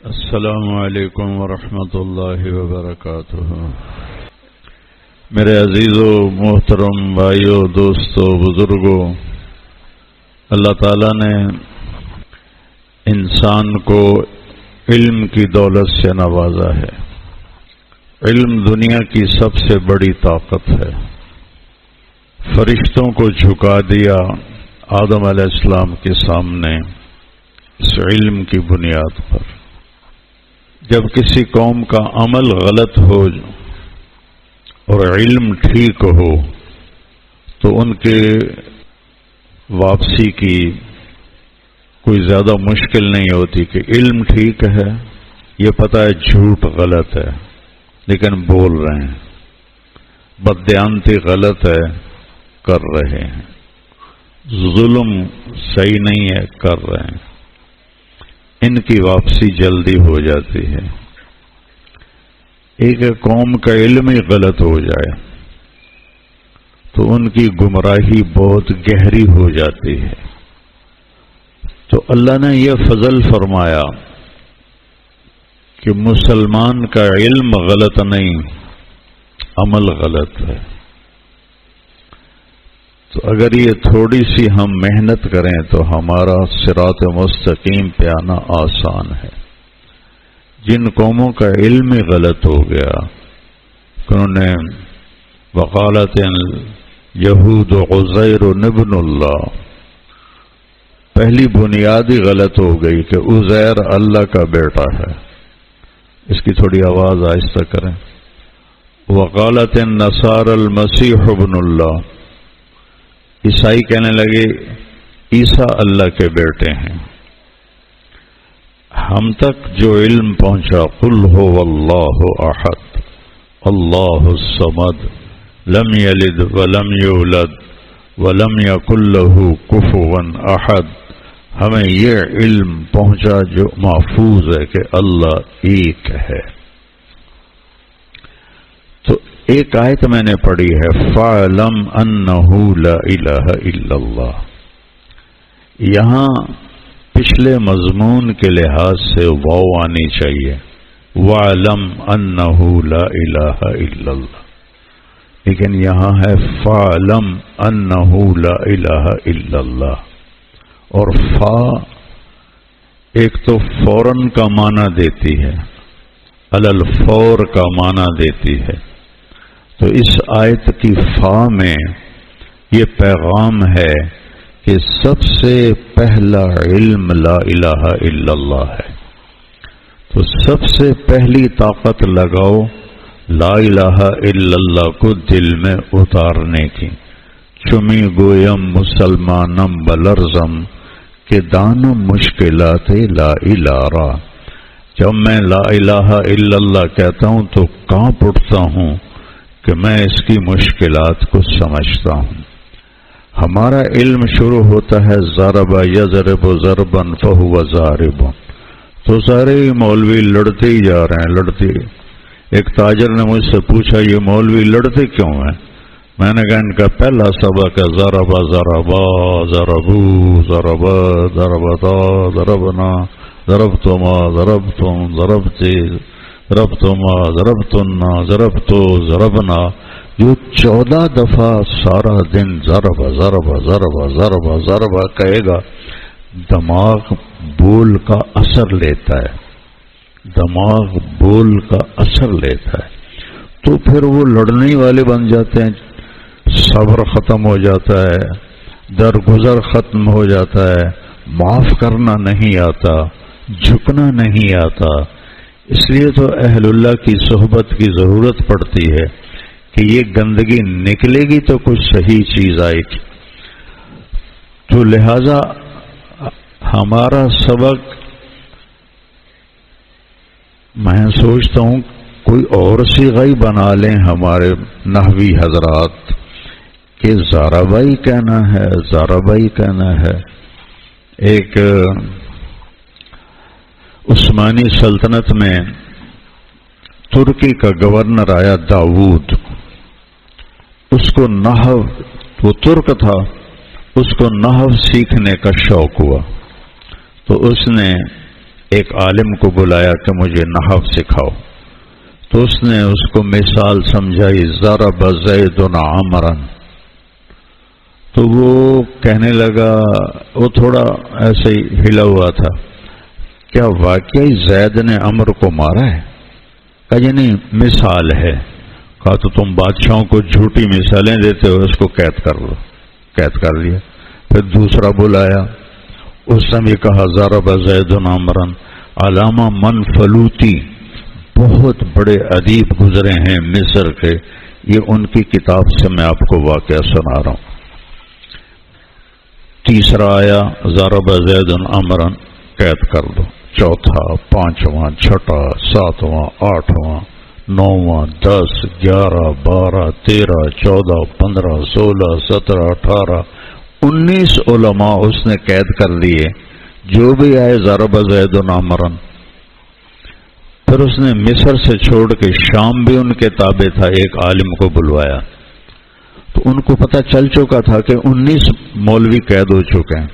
السلام علیکم ورحمۃ اللہ وبرکاتہ۔ میرے عزیز و محترم بھائیوں، دوستوں، بزرگوں، اللہ تعالیٰ نے انسان کو علم کی دولت سے نوازا ہے۔ علم دنیا کی سب سے بڑی طاقت ہے۔ فرشتوں کو جھکا دیا آدم علیہ السلام کے سامنے اس علم کی بنیاد پر۔ جب کسی قوم کا عمل غلط ہو اور علم ٹھیک ہو تو ان کے واپسی کی کوئی زیادہ مشکل نہیں ہوتی کہ علم ٹھیک ہے، یہ پتہ ہے جھوٹ غلط ہے لیکن بول رہے ہیں، بددیانتی غلط ہے کر رہے ہیں، ظلم صحیح نہیں ہے کر رہے ہیں، ان کی واپسی جلدی ہو جاتی ہے۔ ایک قوم کا علم ہی غلط ہو جائے تو ان کی گمراہی بہت گہری ہو جاتی ہے۔ تو اللہ نے یہ فضل فرمایا کہ مسلمان کا علم غلط نہیں، عمل غلط ہے۔ تو اگر یہ تھوڑی سی ہم محنت کریں تو ہمارا صراط مستقیم پہ آنا آسان ہے۔ جن قوموں کا علم غلط ہو گیا، انہوں نے وقالت یہود عزیر ابن اللہ، پہلی بنیاد ہی غلط ہو گئی کہ عزیر اللہ کا بیٹا ہے۔ اس کی تھوڑی آواز آہستہ کریں۔ وقالت النصارى المسیح ابن اللہ، عیسائی کہنے لگے عیسیٰ اللہ کے بیٹے ہیں۔ ہم تک جو علم پہنچا قل هو اللہ احد اللہ الصمد لم یلد ولم یولد ولم یکن له کفوا احد، ہمیں یہ علم پہنچا جو محفوظ ہے کہ اللہ ایک ہے۔ تو ایک آیت میں نے پڑھی ہے فَاعْلَمْ أَنَّهُ لَا إِلَهَ إِلَّا اللَّهُ، یہاں پچھلے مضمون کے لحاظ سے واو آنی چاہیے، وَاعْلَمْ أَنَّهُ لَا إِلَهَ إِلَّا اللَّهُ، لیکن یہاں ہے فَاعْلَمْ أَنَّهُ لَا إِلَهَ إِلَّا اللَّهُ، اور فا ایک تو فوراً کا معنی دیتی ہے، علی الفور کا معنی دیتی ہے۔ تو اس آیت کی فا میں یہ پیغام ہے کہ سب سے پہلا علم لا الہ الا اللہ ہے۔ تو سب سے پہلی طاقت لگاؤ لا الہ الا اللہ کو دل میں اتارنے کی۔ چمی گویم مسلمانم بلرزم کہ دانم مشکلات لا الہ، جب میں لا الہ الا اللہ کہتا ہوں تو کانپ اٹھتا ہوں کہ میں اس کی مشکلات کو سمجھتا ہوں۔ ہمارا علم شروع ہوتا ہے ضرب یضرب ضربا فہو ضارب، تو سارے مولوی لڑتے ہی جا رہے ہیں، لڑتے۔ ایک تاجر نے مجھ سے پوچھا یہ مولوی لڑتے کیوں ہیں؟ میں نے کہا ان کا پہلا سبق ہے ضرب ضربا ضربو ضرب ضربتا ضربنا ضربتما ضربتم ضربتی ضربتما ضربتنا ضربتو ضربنا، جو 14 دفعہ سارا دن ضرب ضرب ضرب ضرب ضرب کہے گا، دماغ بول کا اثر لیتا ہے، دماغ بول کا اثر لیتا ہے، تو پھر وہ لڑنے والے بن جاتے ہیں، صبر ختم ہو جاتا ہے، درگزر ختم ہو جاتا ہے، معاف کرنا نہیں آتا، جھکنا نہیں آتا۔ اس لیے تو اہل اللہ کی صحبت کی ضرورت پڑتی ہے کہ یہ گندگی نکلے گی تو کچھ صحیح چیز آئے گی۔ تو لہذا ہمارا سبق میں سوچتا ہوں کوئی اور صیغہ ہی بنا لیں ہمارے نحوی حضرات کہ ضربائی کہنا ہے، ضربائی کہنا ہے۔ ایک عثمانی سلطنت میں ترکی کا گورنر آیا داؤد، اس کو نحو، وہ ترک تھا، اس کو نحو سیکھنے کا شوق ہوا، تو اس نے ایک عالم کو بلایا کہ مجھے نحو سکھاؤ، تو اس نے اس کو مثال سمجھائی ضرب زید عمرا، تو وہ کہنے لگا، وہ تھوڑا ایسے ہی ہلا ہوا تھا، کیا واقعی زید نے عمر کو مارا ہے؟ کہا جی نہیں، مثال ہے۔ کہا تو تم بادشاہوں کو جھوٹی مثالیں دیتے ہو، اس کو قید کر لو۔ قید کر لیا۔ پھر دوسرا بلایا، اس نے بھی کہا ضرب زید عمرا۔ علامہ منفلوطی بہت بڑے ادیب گزرے ہیں مصر کے، یہ ان کی کتاب سے میں آپ کو واقعہ سنا رہا ہوں۔ تیسرا آیا ضرب زید عمرا، قید کر دو۔ چوتھا، پانچواں، چھٹا، ساتواں، آٹھواں، نواں، 10، 11، 12، 13، 14، 15، 16، 17، 18، 19 علماء اس نے قید کر دیے، جو بھی آئے ضرب زید عمرا۔ پھر اس نے مصر سے چھوڑ کے شام بھی ان کے تابع تھا، ایک عالم کو بلوایا، تو ان کو پتہ چل چکا تھا کہ 19 مولوی قید ہو چکے ہیں،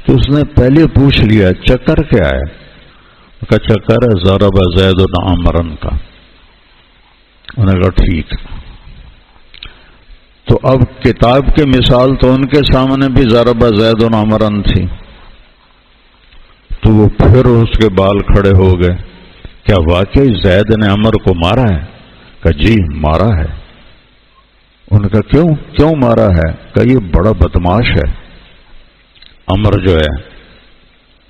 تو اس نے پہلے پوچھ لیا چکر کیا ہے؟ کا چکر ہے ضرب زید عمرا کا۔ انہوں نے کہا ٹھیک۔ تو اب کتاب کی مثال تو ان کے سامنے بھی ضرب زید عمرا تھی، تو وہ پھر اس کے بال کھڑے ہو گئے، کیا واقعی زید نے عمر کو مارا ہے؟ کہا جی مارا ہے۔ ان کا کیوں مارا ہے؟ کہ یہ بڑا بدماش ہے عمر جو ہے۔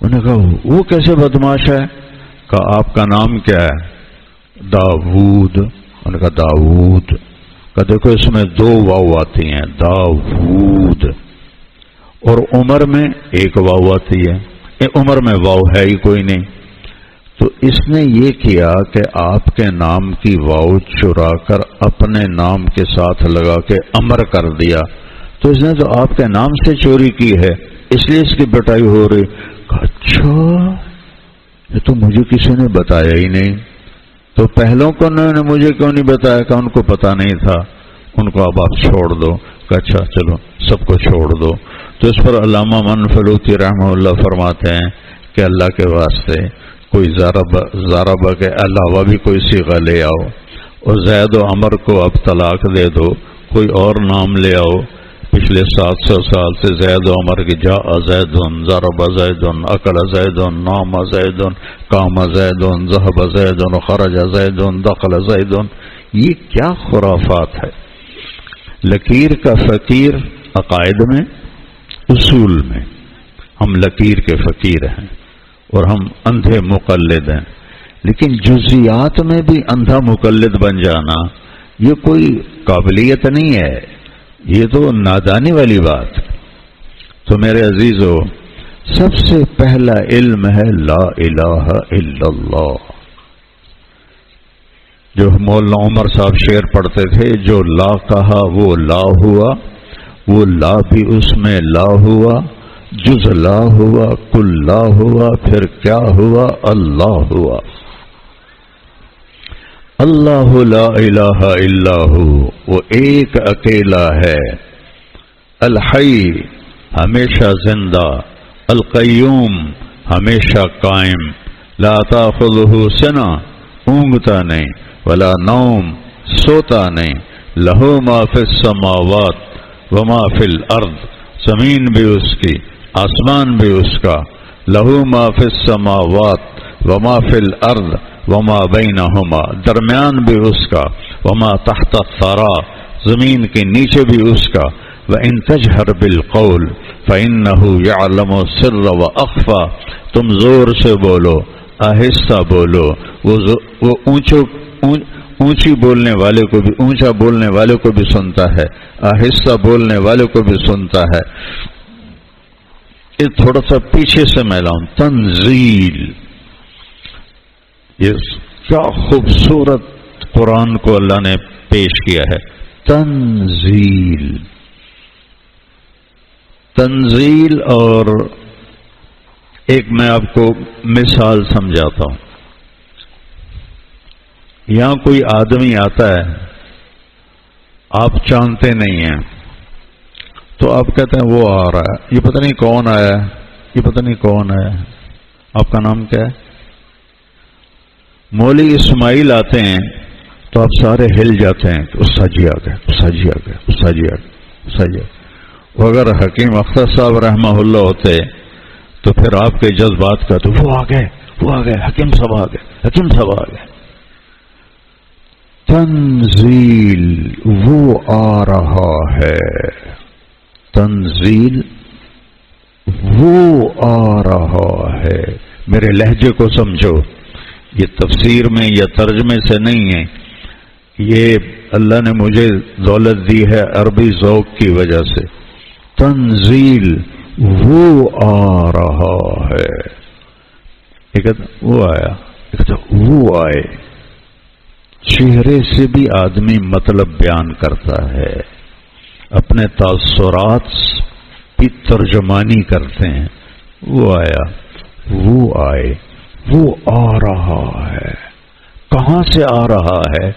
انہوں نے کہا وہ کیسے بدماش ہے؟ کہا آپ کا نام کیا ہے؟ داؤد۔ انہوں نے کہا داؤد۔ کہا دیکھو اس میں 2 واو آتی ہیں، داؤد، اور عمر میں 1 واو آتی ہے، عمر میں واو ہے ہی کوئی نہیں، تو اس نے یہ کیا کہ آپ کے نام کی واو چرا کر اپنے نام کے ساتھ لگا کے امر کر دیا، تو اس نے تو آپ کے نام سے چوری کی ہے، اس لیے اس کی پٹائی ہو رہی۔ اچھا یہ تو مجھے کسی نے بتایا ہی نہیں، تو پہلوں کو انہوں نے مجھے کیوں نہیں بتایا؟ کہ ان کو پتا نہیں تھا، ان کو اب آپ چھوڑ دو۔ کہ اچھا چلو سب کو چھوڑ دو۔ تو اس پر علامہ منفلوطی رحمہ اللہ فرماتے ہیں کہ اللہ کے واسطے کوئی ضرب کے علاوہ بھی کوئی صیغہ لے آؤ، اور زید و عمر کو اب طلاق دے دو، کوئی اور نام لے آؤ۔ پچھلے 700 سال سے زید و عمر کی جاء زید، ضرب زید، اکل زید، نام زید، قام زید، ذهب زید، خرج زید، دخل زید، یہ کیا خرافات ہے؟ لکیر کا فقیر عقائد میں، اصول میں ہم لکیر کے فقیر ہیں اور ہم اندھے مقلد ہیں، لیکن جزیات میں بھی اندھا مقلد بن جانا یہ کوئی قابلیت نہیں ہے، یہ تو نادانی والی بات۔ تو میرے عزیزو، سب سے پہلا علم ہے لا الہ الا اللہ، جو مولانا عمر صاحب شعر پڑھتے تھے، جو لا کہا وہ لا ہوا، وہ لا بھی اس میں لا ہوا، جز لا ہوا کل لا ہوا، پھر کیا ہوا؟ اللہ ہوا۔ اللہ لا الہ الا ہو، وہ ایک اکیلا ہے، الحی ہمیشہ زندہ، القیوم ہمیشہ قائم، لا تاخذہ سنہ اونگتا نہیں، ولا نوم سوتا نہیں، لہو ما فی السماوات وما فی الارض، زمین بھی اس کی آسمان بھی اس کا، لہو ما فی السماوات وما فی الارض وما بینہما، درمیان بھی اس کا، وما تحت الثری، زمین کے نیچے بھی اس کا، وَإِن تَجْهَرْ بِالْقَوْلِ فَإِنَّهُ يَعْلَمُ السِّرَّ وَأَخْفَى، تم زور سے بولو، آہستہ بولو، وہ اونچی بولنے والے کو بھی، اونچا بولنے والے کو بھی سنتا ہے، آہستہ بولنے والے کو بھی سنتا ہے۔ یہ تھوڑا سا پیچھے سے میں لاؤں، تنزیل، یہ کیا خوبصورت قرآن کو اللہ نے پیش کیا ہے، تنزیل، تنزیل۔ اور ایک میں آپ کو مثال سمجھاتا ہوں، یہاں کوئی آدمی آتا ہے، آپ جانتے نہیں ہیں، تو آپ کہتے ہیں وہ آ رہا ہے، یہ پتہ نہیں کون آیا ہے، یہ پتہ نہیں کون ہے، آپ کا نام کیا ہے؟ مولوی اسماعیل آتے ہیں تو آپ سارے ہل جاتے ہیں کہ استاد جی آ گئے، استاد جی آ گئے، استاد جی آ گئے، استاد جی آ گئے۔ وہ اگر حکیم اختر صاحب رحمہ اللہ ہوتے تو پھر آپ کے جذبات کا تو وہ آ گئے، وہ آ گئے، حکیم صاحب آ گئے، حکیم صاحب آ گئے۔ تنزیل وہ آ رہا ہے، تنزیل وہ آ رہا ہے۔ میرے لہجے کو سمجھو، یہ تفسیر میں یا ترجمے سے نہیں ہے، یہ اللہ نے مجھے دولت دی ہے عربی ذوق کی وجہ سے۔ تنزیل وہ آ رہا ہے، ایک وہ آیا، ایک وہ آئے۔ چہرے سے بھی آدمی مطلب بیان کرتا ہے، اپنے تاثرات کی ترجمانی کرتے ہیں۔ وہ آیا، وہ آئے، وہ آ رہا ہے۔ کہاں سے آ رہا ہے؟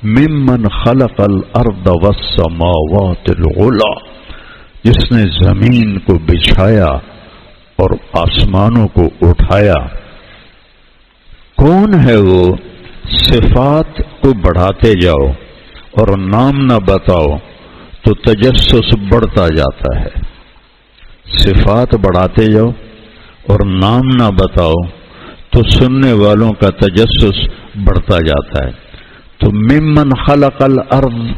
ممن خلق الارض والسماوات العلی، جس نے زمین کو بچھایا اور آسمانوں کو اٹھایا۔ کون ہے وہ؟ صفات کو بڑھاتے جاؤ اور نام نہ بتاؤ تو تجسس بڑھتا جاتا ہے۔ صفات بڑھاتے جاؤ اور نام نہ بتاؤ تو سننے والوں کا تجسس بڑھتا جاتا ہے۔ تو ممن خلق الارض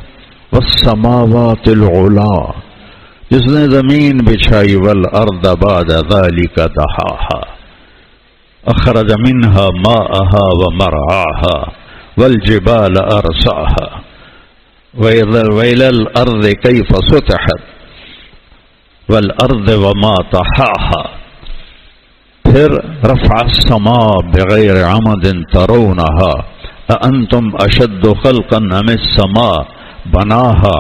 والسماوات العلا، جس نے زمین بچھائی، والارض بعد ذلك دحاها، اخرج منها ماءها ومرعاها والجبال ارساها وإلى الارض كيف سطحت والارض وما طحاها، پھر رفع السماء بغیر عمد ترونها أأنتم اشد خلقا ام السماء بناها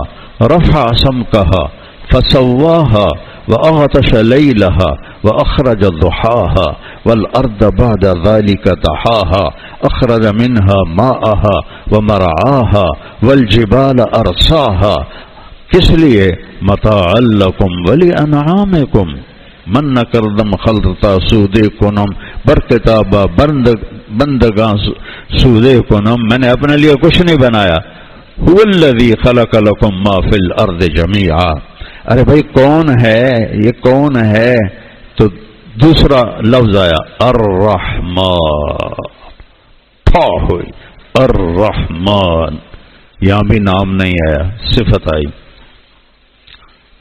رفع سمكها فسواها وأغطش ليلها وأخرج ضحاها والأرض بعد ذلك دحاها أخرج منها ماءها ومرعاها والجبال أرساها، کس لیے؟ متاعا لکم ولأنعامکم، من کردم خلطا سودے کنم برکتابا بندگاں سودے کنم، میں نے اپنے لیے کچھ نہیں بنایا۔ هو الذی خلق لکم ما فی الارض جمیعا۔ ارے بھائی کون ہے یہ؟ کون ہے؟ تو دوسرا لفظ آیا الرحمن، تھا ہوئی الرحمن، یہاں بھی نام نہیں آیا، صفت آئی۔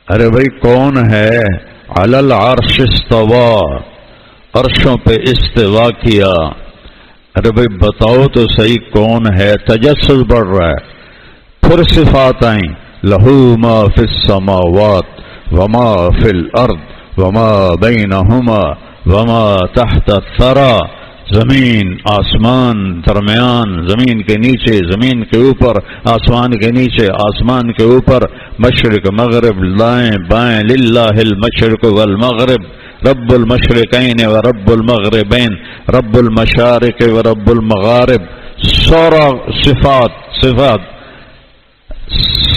ارے بھائی کون ہے؟ علی العرش استوا، عرشوں پہ استوا کیا۔ ارے بھائی بتاؤ تو صحیح کون ہے؟ تجسس بڑھ رہا ہے۔ پھر صفات آئیں، لہو ما فی السماوات وما فی الارض وما بینہما وما تحت الثری، زمین آسمان درمیان، زمین کے نیچے، زمین کے اوپر، آسمان کے نیچے، آسمان کے اوپر، مشرق مغرب دائیں بائیں، للہ المشرق والمغرب، رب المشرقین و رب المغربین، رب المشارق و رب المغارب، سورہ صفات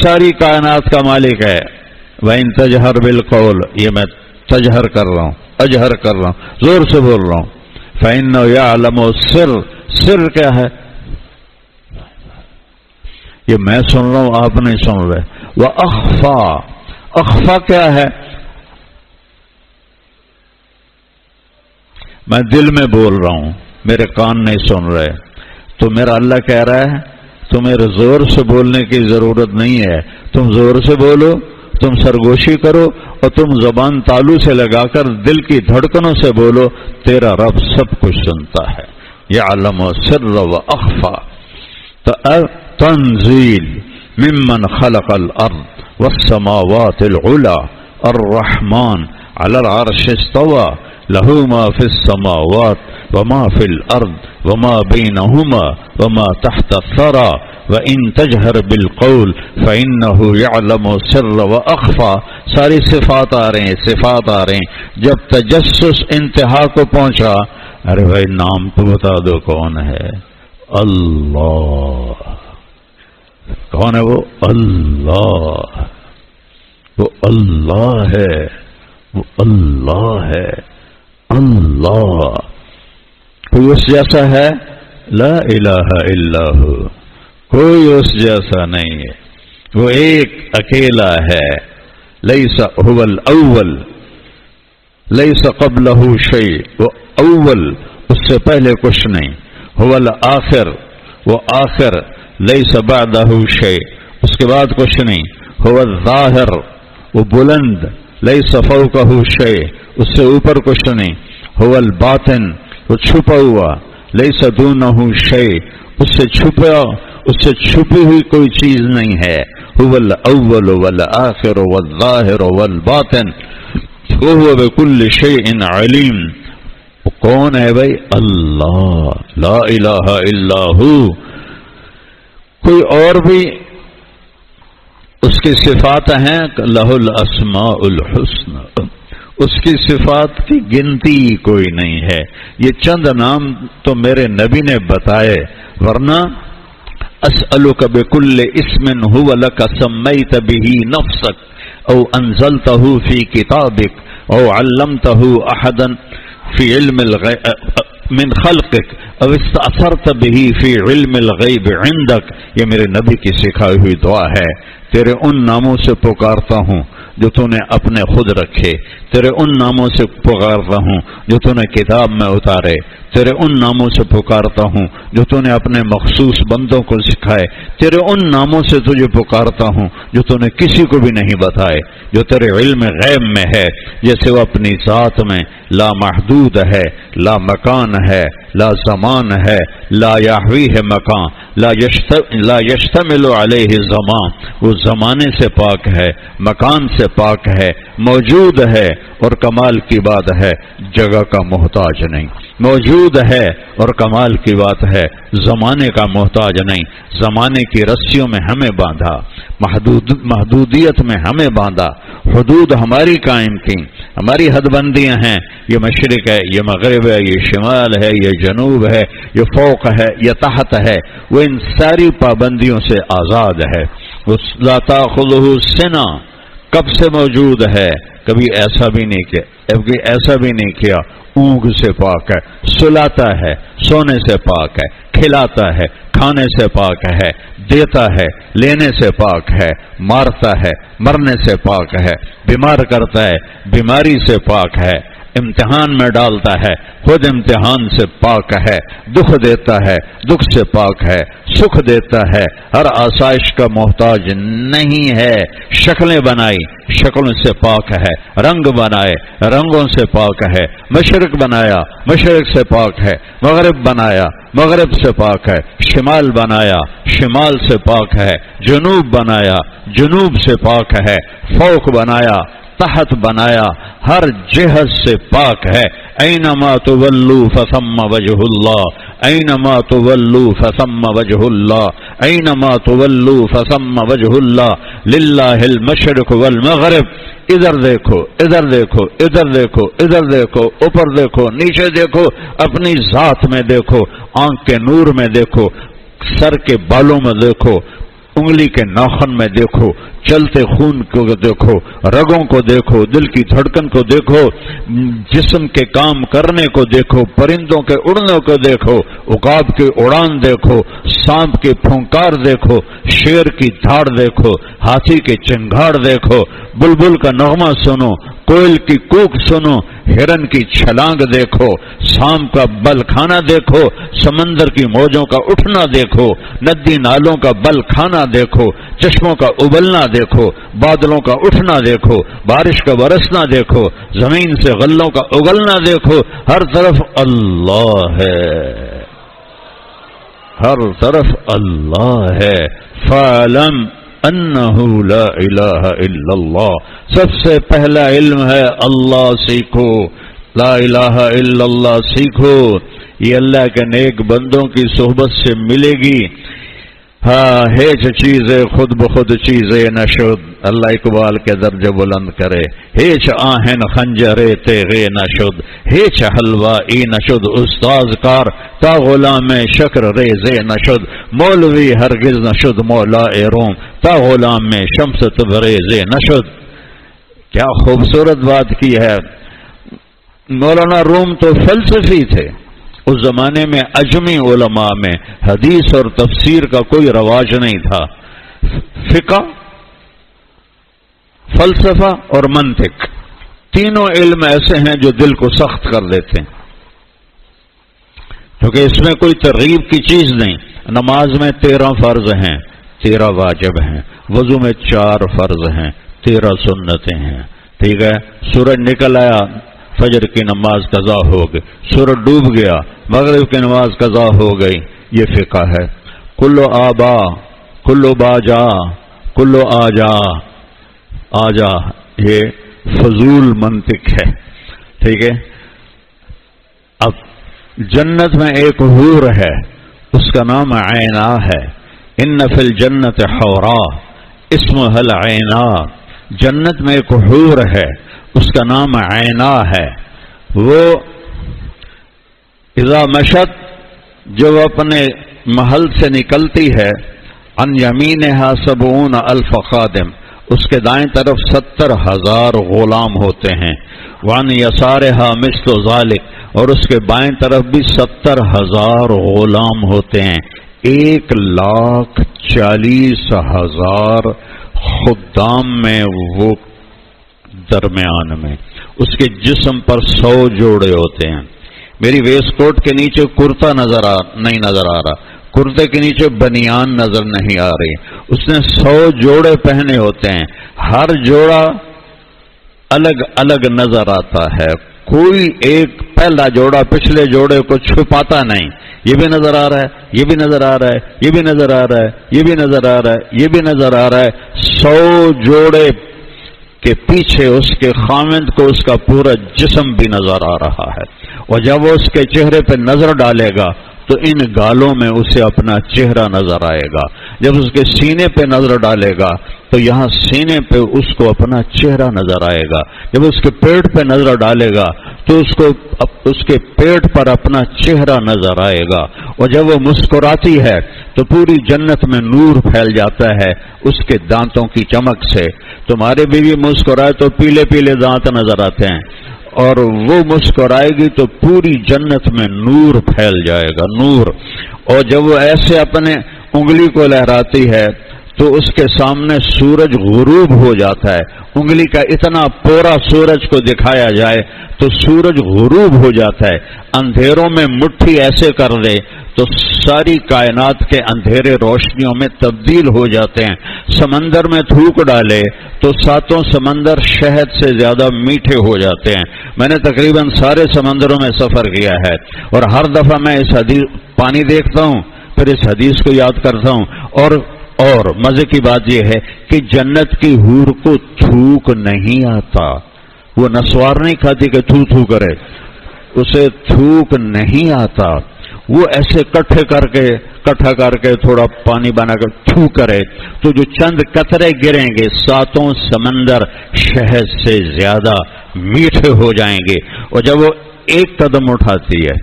ساری کائنات کا مالک ہے۔ وَإِن تَجْهَرْ بِالْقَوْلِ، یہ میں تجہر کر رہا ہوں، اجہر کر رہا ہوں، زور سے بول رہا ہوں۔ فَإِنَّهُ يَعْلَمُ السِّرَّ، سر کیا ہے؟ یہ میں سن رہا ہوں، آپ نہیں سن رہے۔ وَأَخْفَى، اخفا کیا ہے؟ میں دل میں بول رہا ہوں، میرے کان نہیں سن رہے، تو میرا اللہ کہہ رہا ہے تمہیں زور سے بولنے کی ضرورت نہیں ہے، تم زور سے بولو، تم سرگوشی کرو اور تم زبان تالو سے لگا کر دل کی دھڑکنوں سے بولو، تیرا رب سب کچھ سنتا ہے۔ یعلم السر واخفى، تنزیل ممن خلق الارض والسماوات العلی الرحمن علی العرش استوى له ما في السماوات وما في الارض وما بينهما وما تحت الثرى وَإِن تَجْهَرْ بِالْقَوْلِ فَإِنَّهُ يَعْلَمُ السِّرَّ وَأَخْفَى۔ ساری صفات آ رہے ہیں، صفات آ رہے ہیں۔ جب تجسس انتہا کو پہنچا، ارے بھائی نام تو بتا دو کون ہے؟ اللہ۔ کون ہے وہ؟ اللہ، وہ اللہ ہے، وہ اللہ ہے، اللہ۔ کوئی اس جیسا ہے؟ لا الہ الا ہو، کوئی اس جیسا نہیں ہے، وہ ایک اکیلا ہے، لیس هو الاول لیس قبلہ شیء، وہ اول، اس سے پہلے کچھ نہیں، هو الآخر، وہ آخر، لیس بعدہ شیء، اس کے بعد کچھ نہیں، هو الظاہر، وہ بلند، لیس فوقہ شیء، اس سے اوپر کچھ نہیں، هو الباطن، وہ چھپا ہوا، لیس دونہ شیء، اس سے چھپی ہوئی کوئی چیز نہیں ہے، هو الاول والآخر والظاہر والباطن وهو بكل شيء علیم۔ کون ہے بھائی؟ اللہ، لا الہ الا ہو۔ کوئی اور بھی اس کی صفات ہیں، لہ الاسماء الحسنى، اس کی صفات کی گنتی کوئی نہیں ہے، یہ چند نام تو میرے نبی نے بتائے، ورنہ اسألک بکل اسم هو لک سمیت به نفسک او انزلته فی کتابک او علمته احدا فی علم الغیب من خلقک او استأثرت به فی علم الغیب عندک، یہ میرے نبی کی سکھائی ہوئی دعا ہے۔ تیرے ان ناموں سے پکارتا ہوں جو تو نے اپنے خود رکھے، تیرے ان ناموں سے پکارتا ہوں جو تو نے کتاب میں اتارے، تیرے ان ناموں سے پکارتا ہوں جو تو نے اپنے مخصوص بندوں کو سکھائے، تیرے ان ناموں سے تجھے پکارتا ہوں جو تو نے کسی کو بھی نہیں بتائے، جو تیرے علم غیب میں ہے، جیسے وہ اپنی ذات میں لا محدود ہے، لا مکان ہے، لا زمان ہے، لا یحویہ مکان، لا یشتمل علیہ زمان، وہ زمانے سے پاک ہے، مکان سے پاک ہے، موجود ہے اور کمال کی بات ہے جگہ کا محتاج نہیں، موجود ہے اور کمال کی بات ہے زمانے کا محتاج نہیں، زمانے کی رسیوں میں ہمیں باندھا، محدودیت میں ہمیں باندھا، حدود ہماری قائم کی، ہماری حد بندیاں ہیں، یہ مشرق ہے، یہ مغرب ہے، یہ شمال ہے، یہ جنوب ہے، یہ فوق ہے، یہ تحت ہے، وہ ان ساری پابندیوں سے آزاد ہے۔ لا تأخذہ سنہ، کب سے موجود ہے، کبھی ایسا بھی نہیں کیا، اونگ سے پاک ہے، سلاتا ہے، سونے سے پاک ہے، کھلاتا ہے، کھانے سے پاک ہے، دیتا ہے، لینے سے پاک ہے، مارتا ہے، مرنے سے پاک ہے، بیمار کرتا ہے، بیماری سے پاک ہے، امتحان میں ڈالتا ہے، خود امتحان سے پاک ہے، دکھ دیتا ہے، دکھ سے پاک ہے، سکھ دیتا ہے، ہر آسائش کا محتاج نہیں ہے، شکلیں بنائی، شکلوں سے پاک ہے، رنگ بنائے، رنگوں سے پاک ہے، مشرق بنایا، مشرق سے پاک ہے، مغرب بنایا، مغرب سے پاک ہے، شمال بنایا، شمال سے پاک ہے، جنوب بنایا، جنوب سے پاک ہے، فوق بنایا، تحت بنایا، ہر جہت سے پاک ہے۔ اینما تولوا فثم وجہ اللہ، اینما تولوا فثم وجہ اللہ، اینما تولوا فثم وجہ اللہ، للہ المشرق والمغرب۔ ادھر دیکھو، ادھر دیکھو، ادھر دیکھو، ادھر دیکھو، اوپر دیکھو، نیچے دیکھو، اپنی ذات میں دیکھو، آنکھ کے نور میں دیکھو، سر کے بالوں میں دیکھو، انگلی کے ناخن میں دیکھو، چلتے خون کو دیکھو، رگوں کو دیکھو، دل کی دھڑکن کو دیکھو، جسم کے کام کرنے کو دیکھو، پرندوں کے اڑنے کو دیکھو، عقاب کی اڑان دیکھو، سانپ کی پھونکار دیکھو، شیر کی دھاڑ دیکھو، ہاتھی کے چنگھاڑ دیکھو، بلبل کا نغمہ سنو، کوئل کی کوک سنو، ہرن کی چھلانگ دیکھو، سانپ کا بل کھانا دیکھو، سمندر کی موجوں کا اٹھنا دیکھو، ندی نالوں کا بل کھانا دیکھو، چشموں کا ابلنا دیکھو، بادلوں کا اٹھنا دیکھو، بارش کا برسنا دیکھو، زمین سے غلوں کا اگلنا دیکھو، ہر طرف اللہ ہے، ہر طرف اللہ ہے۔ فَاعْلَمْ انہو لا الہ الا اللہ، سب سے پہلا علم ہے اللہ سیکھو، لا الہ الا اللہ سیکھو، یہ اللہ کے نیک بندوں کی صحبت سے ملے گی۔ ہاں ہیچ چیزیں خود بخود چیزیں نشد، اللہ اقبال کے درجہ بلند کرے، ہیچ آہن خنجرے تیغے نشد، ہیچ حلوہ ای نشد استاذ کار، تا غلام شکر ریزے نشد، مولوی ہرگز نشد مولا روم، تا غلام شمس تبریزے نشد۔ کیا خوبصورت بات کی ہے۔ مولانا روم تو فلسفی تھے، اس زمانے میں عجمی علماء میں حدیث اور تفسیر کا کوئی رواج نہیں تھا، فقہ، فلسفہ اور منطق، تینوں علم ایسے ہیں جو دل کو سخت کر دیتے ہیں، کیونکہ اس میں کوئی ترغیب کی چیز نہیں۔ نماز میں 13 فرض ہیں، 13 واجب ہیں، وضو میں 4 فرض ہیں، 13 سنتیں ہیں، ٹھیک ہے۔ سورج نکل آیا، فجر کی نماز قضا ہو گئی، سورج ڈوب گیا، مغرب کی نماز قضا ہو گئی، یہ فقہ ہے۔ کلو آبا، کلو باجا، کلو آجا، آجا، یہ فضول منطق ہے، ٹھیک ہے۔ اب جنت میں ایک حور ہے، اس کا نام عینا ہے، ان فی الجنت حورا اسمها العینا، جنت میں ایک حور ہے، اس کا نام عینا ہے۔ وہ اذا مشت، جو اپنے محل سے نکلتی ہے، عن یمینہا 70,000 خادم، اس کے دائیں طرف 70,000 غلام ہوتے ہیں، وعن یسارہا مثل ذلک، اور اس کے بائیں طرف بھی 70,000 غلام ہوتے ہیں۔ 1,40,000 خدام میں وہ درمیان میں، اس کے جسم پر 100 جوڑے ہوتے ہیں۔ میری ویسٹ کوٹ کے نیچے کرتا نہیں نظر آ رہا، کرتے کے نیچے بنیان نظر نہیں آ رہی، اس نے 100 جوڑے پہنے ہوتے ہیں، ہر جوڑا الگ الگ نظر آتا ہے، کوئی ایک پہلا جوڑا پچھلے جوڑے کو چھپاتا نہیں، یہ بھی نظر آ رہا ہے، یہ بھی نظر آ رہا ہے، یہ بھی نظر آ رہا ہے، یہ بھی نظر آ رہا ہے، یہ بھی نظر آ رہا ہے۔ 100 جوڑے کے پیچھے اس کے خاوند کو اس کا پورا جسم بھی نظر آ رہا ہے، اور جب وہ اس کے چہرے پہ نظر ڈالے گا تو ان گالوں میں اسے اپنا چہرہ نظر آئے گا، جب اس کے سینے پہ نظر ڈالے گا تو یہاں سینے پہ اس کو اپنا چہرہ نظر آئے گا، جب اس کے پیٹ پہ نظر ڈالے گا تو اس کے پیٹ پر اپنا چہرہ نظر آئے گا، اور جب وہ مسکراتی ہے تو پوری جنت میں نور پھیل جاتا ہے اس کے دانتوں کی چمک سے۔ تمہارے بیوی مسکرائے تو پیلے پیلے دانت نظر آتے ہیں، اور وہ مسکرائے گی تو پوری جنت میں نور پھیل جائے گا، نور۔ اور جب وہ ایسے اپنے انگلی کو لہراتی ہے تو اس کے سامنے سورج غروب ہو جاتا ہے، انگلی کا اتنا پورا سورج کو دکھایا جائے تو سورج غروب ہو جاتا ہے، اندھیروں میں مٹھی ایسے کر دے تو ساری کائنات کے اندھیرے روشنیوں میں تبدیل ہو جاتے ہیں، سمندر میں تھوک ڈالے تو 7 سمندر شہد سے زیادہ میٹھے ہو جاتے ہیں۔ میں نے تقریباً سارے سمندروں میں سفر کیا ہے، اور ہر دفعہ میں اس حدیث پانی دیکھتا ہوں، پھر اس حدیث کو یاد کرتا ہوں، اور مزے کی بات یہ ہے کہ جنت کی حور کو تھوک نہیں آتا، وہ نسوار نہیں کھاتی کہ تھو تھو کرے، اسے تھوک نہیں آتا، وہ ایسے کٹھا کر کے تھوڑا پانی بنا کر تھو کرے تو جو چند قطرے گریں گے 7 سمندر شہد سے زیادہ میٹھے ہو جائیں گے۔ اور جب وہ 1 قدم اٹھاتی ہے،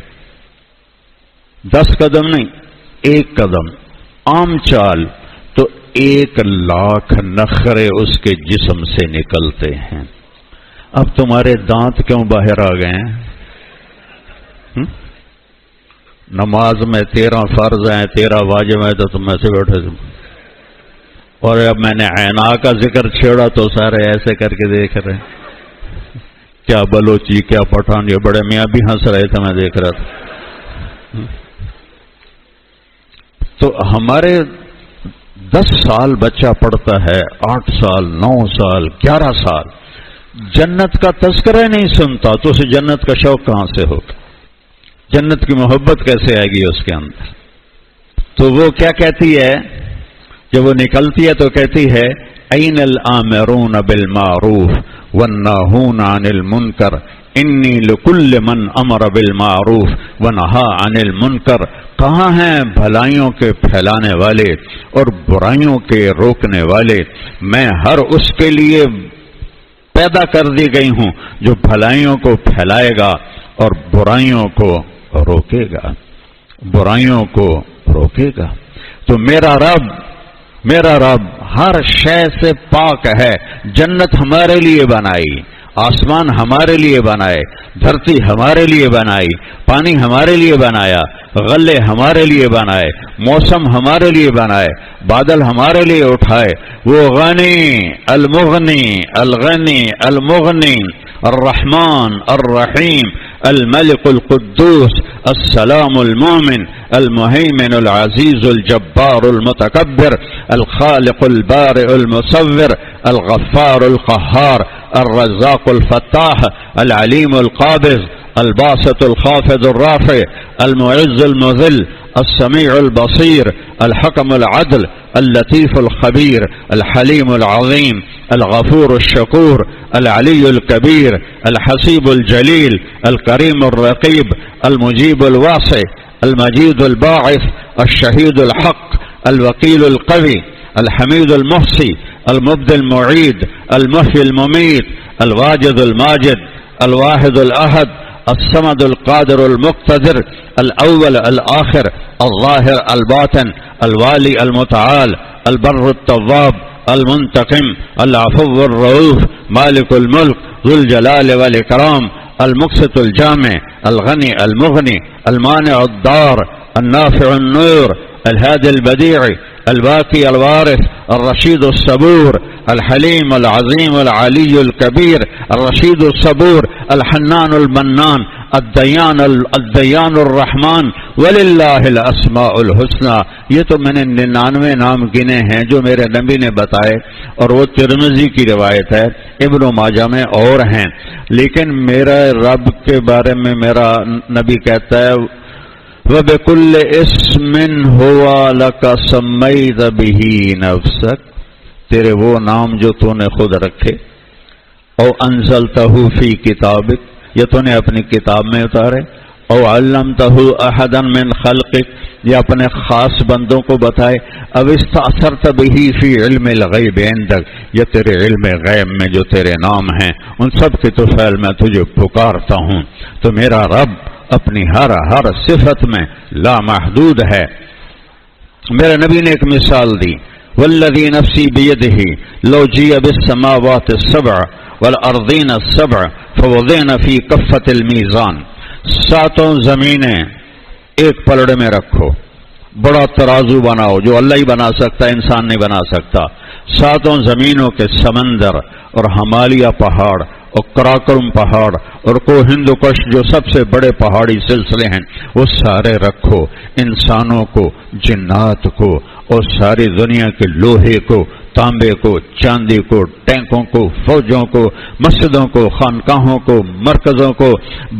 10 قدم نہیں، 1 قدم عام چال، تو 1,00,000 نخرے اس کے جسم سے نکلتے ہیں۔ اب تمہارے دانت کیوں باہر آ گئے ہیں؟ نماز میں 13 فرض ہیں، 13 واجب ہیں، تو تم ایسے بیٹھے تھے، اور اب میں نے عینا کا ذکر چھیڑا تو سارے ایسے کر کے دیکھ رہے، کیا بلوچی کیا پٹھان، یہ بڑے میاں بھی ہنس رہے تھے، میں دیکھ رہا تھا۔ تو ہمارے 10 سال بچہ پڑھتا ہے، 8 سال، 9 سال، 11 سال، جنت کا تذکرہ نہیں سنتا تو اسے جنت کا شوق کہاں سے ہوگا، جنت کی محبت کیسے آئے گی اس کے اندر؟ تو وہ کیا کہتی ہے جب وہ نکلتی ہے تو کہتی ہے این الآمرون بالمعروف والناہون عن المنکر انی لکل من امر بالمعروف ونہا عن المنکر، کہاں ہیں بھلائیوں کے پھیلانے والے اور برائیوں کے روکنے والے؟ میں ہر اس کے لیے پیدا کر دی گئی ہوں جو بھلائیوں کو پھیلائے گا اور برائیوں کو روکے گا، برائیوں کو روکے گا۔ تو میرا رب ہر شے سے پاک ہے، جنت ہمارے لیے بنائی، آسمان ہمارے لیے بنائے، دھرتی ہمارے لیے بنائی، پانی ہمارے لیے بنایا، غلے ہمارے لیے بنائے، موسم ہمارے لیے بنائے، بادل ہمارے لیے اٹھائے، وہ غنی المغنی الغنی المغنی الرحمن الرحیم الملك القدوس السلام المؤمن المهيمن العزيز الجبار المتكبر الخالق البارئ المصور الغفار القهار الرزاق الفتاح العليم القابض الباسط الخافض الرافع المعز المذل السميع البصير الحكم العدل اللطيف الخبير الحليم العظيم الغفور الشكور العلي الكبير الحسيب الجليل الكريم الرقيب المجيب الواسع المجيد الباعث الشهيد الحق الوكيل القوي الحميد المحصي المبدي المعيد المحيي المميت الواجد الماجد الواحد الأحد الصمد القادر المقتدر الأول الآخر الظاهر الباطن الوالي المتعال البر التواب المنتقم العفو الرؤوف مالك الملك ذو الجلال والإكرام المقسط الجامع الغني المغني المانع الضار النافع النور الهادي البديع الباقي الوارث الرشيد الصبور الحليم العظيم العلي الكبير الرشيد الصبور الحنان المنان الديان الرحمن وللہ الاسماء الحسنى. یہ تو میں نے 99 نام گنے ہیں جو میرے نبی نے بتائے، اور وہ ترمذی کی روایت ہے، ابن ماجہ میں اور ہیں، لیکن میرا رب کے بارے میں میرا نبی کہتا ہے وَبِكُلِّ اسْمٍ هُوَ لَكَ سَمَّيْتَ بِهِ نَفْسَكَ، تیرے وہ نام جو تو نے خود رکھے، او انزلتہ فی کتابک، یا تو نے اپنی کتاب میں اتارے، او علمتہ احدا من خلقک، یا اپنے خاص بندوں کو بتائے، اب استأثرت بہ فی علم الغیب عندک، یا تیرے علم غیب میں جو تیرے نام ہیں ان سب کے تو فعل میں تجھے پکارتا ہوں. تو میرا رب اپنی ہر صفت میں لامحدود ہے. میرے نبی نے ایک مثال دی، والذی نفسی بیدہ لو جیء بالسماوات السبع والارضین السبع فوضعن فی کفۃ المیزان، ساتوں زمینیں ایک پلڑے میں رکھو، بڑا ترازو بناؤ جو اللہ ہی بنا سکتا ہے، انسان نہیں بنا سکتا، ساتوں زمینوں کے سمندر اور ہمالیہ پہاڑ اور کراکرم پہاڑ اور کو ہندوکش جو سب سے بڑے پہاڑی سلسلے ہیں وہ سارے رکھو، انسانوں کو، جنات کو، اور ساری دنیا کے لوہے کو، تانبے کو، چاندی کو، ٹینکوں کو، فوجوں کو، مسجدوں کو، خانقاہوں کو، مرکزوں کو،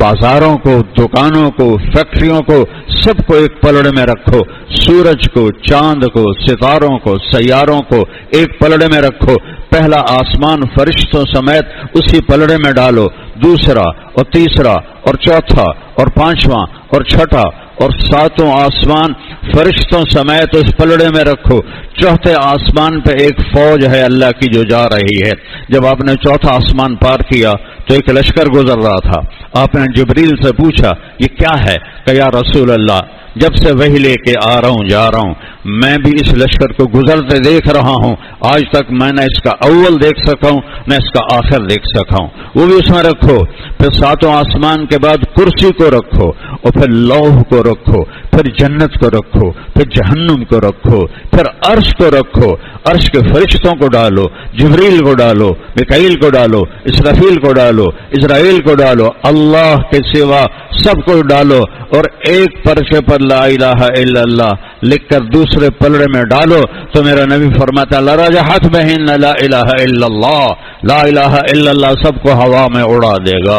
بازاروں کو، دکانوں کو، فیکٹریوں کو، سب کو ایک پلڑے میں رکھو، سورج کو، چاند کو، ستاروں کو، سیاروں کو ایک پلڑے میں رکھو، پہلا آسمان فرشتوں سمیت اسی پلڑے میں ڈالو، دوسرا اور تیسرا اور چوتھا اور پانچواں اور چھٹا اور ساتوں آسمان فرشتوں سمیت اس پلڑے میں رکھو. چوتھے آسمان پہ ایک فوج ہے اللہ کی جو جا رہی ہے. جب آپ نے چوتھا آسمان پار کیا تو ایک لشکر گزر رہا تھا. آپ نے جبریل سے پوچھا یہ کیا ہے؟ کہ یا رسول اللہ جب سے وحی لے کے آ رہا ہوں جا رہا ہوں، میں بھی اس لشکر کو گزرتے دیکھ رہا ہوں، آج تک میں نہ اس کا اول دیکھ سکا ہوں نہ اس کا آخر دیکھ سکا ہوں. وہ بھی اس میں رکھو. پھر ساتوں آسمان کے بعد کرسی کو رکھو، اور پھر لوح کو رکھو، پھر جنت کو رکھو، پھر جہنم کو رکھو، پھر عرش کو رکھو، عرش کے فرشتوں کو ڈالو، جبریل کو ڈالو، میکائیل کو ڈالو، اسرافیل کو ڈالو، اسرائیل کو ڈالو، اللہ کے سوا سب کو ڈالو، اور ایک پرچے پر لا الہ الا اللہ لکھ کر دوسرے پلڑے میں ڈالو. تو میرا نبی فرماتا لرجحت بہن لا الہ الا اللہ، لا الہ الا اللہ سب کو ہوا میں اڑا دے گا.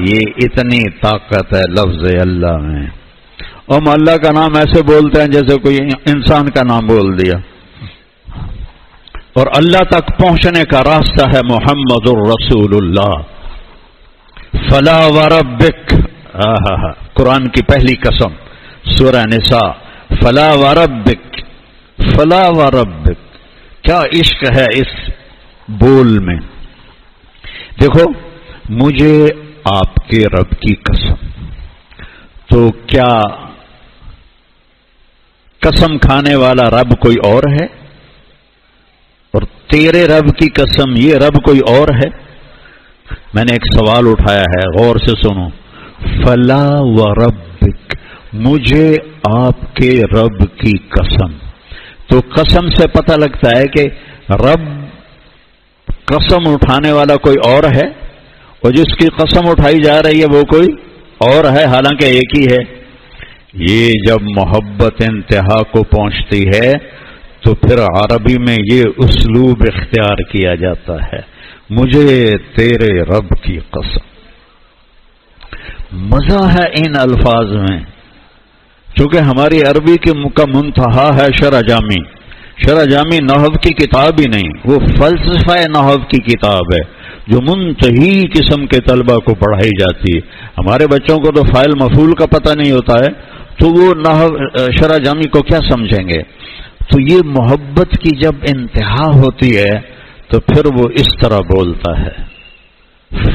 یہ اتنی طاقت ہے لفظ اللہ میں. ہم اللہ کا نام ایسے بولتے ہیں جیسے کوئی انسان کا نام بول دیا. اور اللہ تک پہنچنے کا راستہ ہے محمد الرسول اللہ. فلا وربک، قرآن کی پہلی قسم سورہ نساء، فلا وربک، فلا وربک، کیا عشق ہے اس بول میں. دیکھو مجھے آپ کے رب کی قسم، تو کیا قسم کھانے والا رب کوئی اور ہے؟ اور تیرے رب کی قسم، یہ رب کوئی اور ہے؟ میں نے ایک سوال اٹھایا ہے، غور سے سنو. فلا وربک، مجھے آپ کے رب کی قسم. تو قسم سے پتہ لگتا ہے کہ رب قسم اٹھانے والا کوئی اور ہے، اور جس کی قسم اٹھائی جا رہی ہے وہ کوئی اور ہے، حالانکہ ایک ہی ہے. یہ جب محبت انتہا کو پہنچتی ہے تو پھر عربی میں یہ اسلوب اختیار کیا جاتا ہے، مجھے تیرے رب کی قسم. مزہ ہے ان الفاظ میں، چونکہ ہماری عربی کی منتہا ہے شرح جامی. شرح جامی نحو کی کتاب ہی نہیں، وہ فلسفہ نحو کی کتاب ہے جو منتہی قسم کے طلبہ کو پڑھائی جاتی ہے. ہمارے بچوں کو تو فاعل مفعول کا پتہ نہیں ہوتا ہے، تو وہ نحو شرح جامی کو کیا سمجھیں گے؟ تو یہ محبت کی جب انتہا ہوتی ہے تو پھر وہ اس طرح بولتا ہے،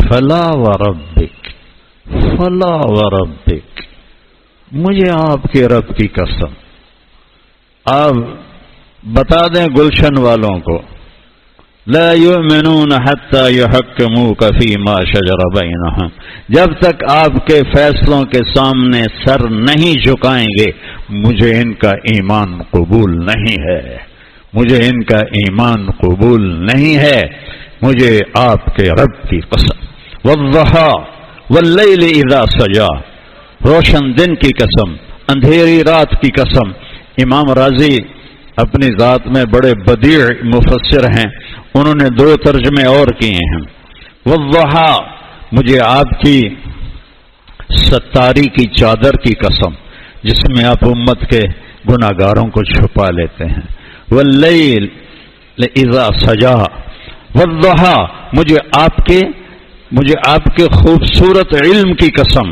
فلا وربک، فلا وربک، مجھے آپ کے رب کی قسم. آپ بتا دیں گلشن والوں کو، لا یؤمنون حتی یحکموک فیما شجر بینہم، جب تک آپ کے فیصلوں کے سامنے سر نہیں جھکائیں گے مجھے ان کا ایمان قبول نہیں ہے، مجھے ان کا ایمان قبول نہیں ہے، مجھے آپ کے رب کی قسم. والضحی واللیل اذا سجا، روشن دن کی قسم، اندھیری رات کی قسم. امام راضی اپنی ذات میں بڑے بدیع مفسر ہیں، انہوں نے 2 ترجمے اور کیے ہیں. والضحی، مجھے آپ کی ستاری کی چادر کی قسم جس میں آپ امت کے گناہگاروں کو چھپا لیتے ہیں. واللیل اذا سجا، والضحی، مجھے آپ کے خوبصورت علم کی قسم،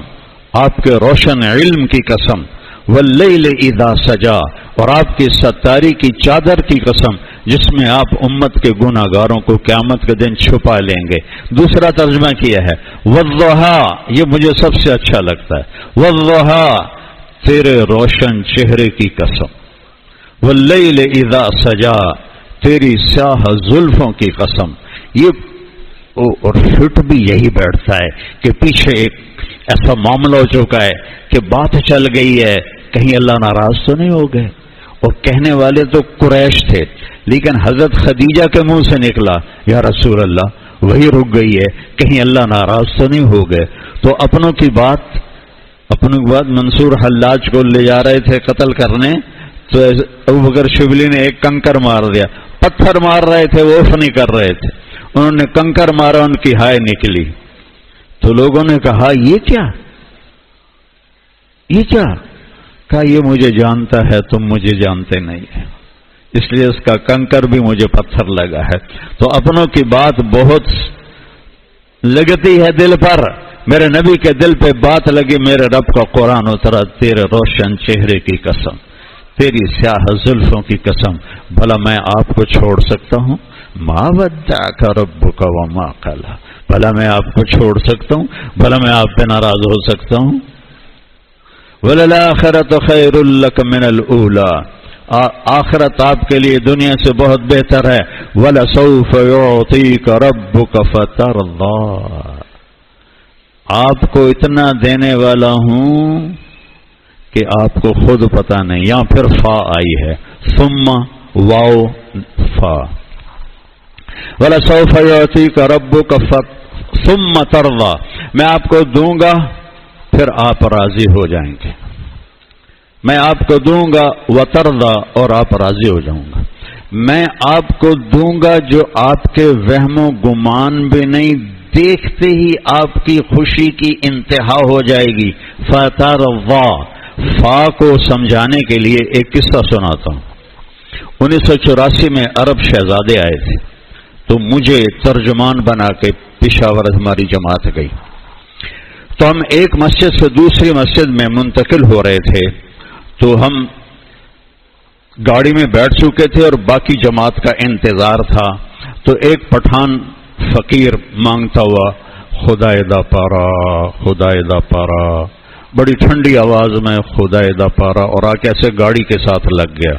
آپ کے روشن علم کی قسم. واللیل اذا سجا، اور آپ کی ستاری کی چادر کی قسم جس میں آپ امت کے گناہگاروں کو قیامت کے دن چھپا لیں گے. دوسرا ترجمہ کیا ہے والضحی، یہ مجھے سب سے اچھا لگتا ہے. والضحی، تیرے روشن چہرے کی قسم. واللیل اذا سجا، تیری سیاہ زلفوں کی قسم. یہ اور فٹ بھی یہی بیٹھتا ہے کہ پیچھے ایک ایسا معاملہ ہو چکا ہے کہ بات چل گئی ہے، کہیں اللہ ناراض تو نہیں ہو گئے. اور کہنے والے تو قریش تھے، لیکن حضرت خدیجہ کے منہ سے نکلا یا رسول اللہ وہی رک گئی ہے، کہیں اللہ ناراض تو نہیں ہو گئے. تو اپنوں کی بات منصور حلاج کو لے جا رہے تھے قتل کرنے، تو ابوبکر شبلی نے ایک کنکر مار دیا. پتھر مار رہے تھے، وہ اف نہیں کر رہے تھے، انہوں نے کنکر مارا، ان کی ہائے نکلی. تو لوگوں نے کہا یہ کیا؟ کہا یہ مجھے جانتا ہے، تم مجھے جانتے نہیں ہیں، اس لیے اس کا کنکر بھی مجھے پتھر لگا ہے. تو اپنوں کی بات بہت لگتی ہے دل پر. میرے نبی کے دل پہ بات لگی، میرے رب کا قرآن اترا، تیرے روشن چہرے کی قسم، تیری سیاہ زلفوں کی قسم، بھلا میں آپ کو چھوڑ سکتا ہوں؟ ما ودعک ربک وما قلی، بھلا میں آپ کو چھوڑ سکتا ہوں؟ بھلا میں آپ پہ ناراض ہو سکتا ہوں؟ وَلَلْآخِرَةُ خَيْرٌ لَكَ مِنَ الْأُولَىٰ، آخرت آپ کے لیے دنیا سے بہت بہتر ہے. وَلَسَوْفَ يُعْطِيكَ رَبُّكَ فَتَرْضَىٰ، آپ کو اتنا دینے والا ہوں کہ آپ کو خود پتہ نہیں. یہاں پھر فا آئی ہے، ثم واو فا. وَلَسَوْفَ يُعْطِيكَ رَبُّكَ ثُمَّ تَرْضَىٰ، میں آپ کو دوں گا پھر آپ راضی ہو جائیں گے. میں آپ کو دوں گا وَتَرْضَىٰ، اور آپ راضی ہو جاؤں گا. میں آپ کو دوں گا جو آپ کے وہم و گمان بھی نہیں، دیکھتے ہی آپ کی خوشی کی انتہا ہو جائے گی. فَتَرْضَىٰ، فا کو سمجھانے کے لیے ایک قصہ سناتا ہوں. 1984 میں عرب شہزادے آئے تھے، تو مجھے ترجمان بنا کے پشاور ہماری جماعت گئی. تو ہم ایک مسجد سے دوسری مسجد میں منتقل ہو رہے تھے، تو ہم گاڑی میں بیٹھ چکے تھے اور باقی جماعت کا انتظار تھا. تو ایک پٹھان فقیر مانگتا ہوا خدائے دا پارا، خدائے دا پارا، بڑی ٹھنڈی آواز میں خدائے دا پارا، اور آ کے ایسے گاڑی کے ساتھ لگ گیا،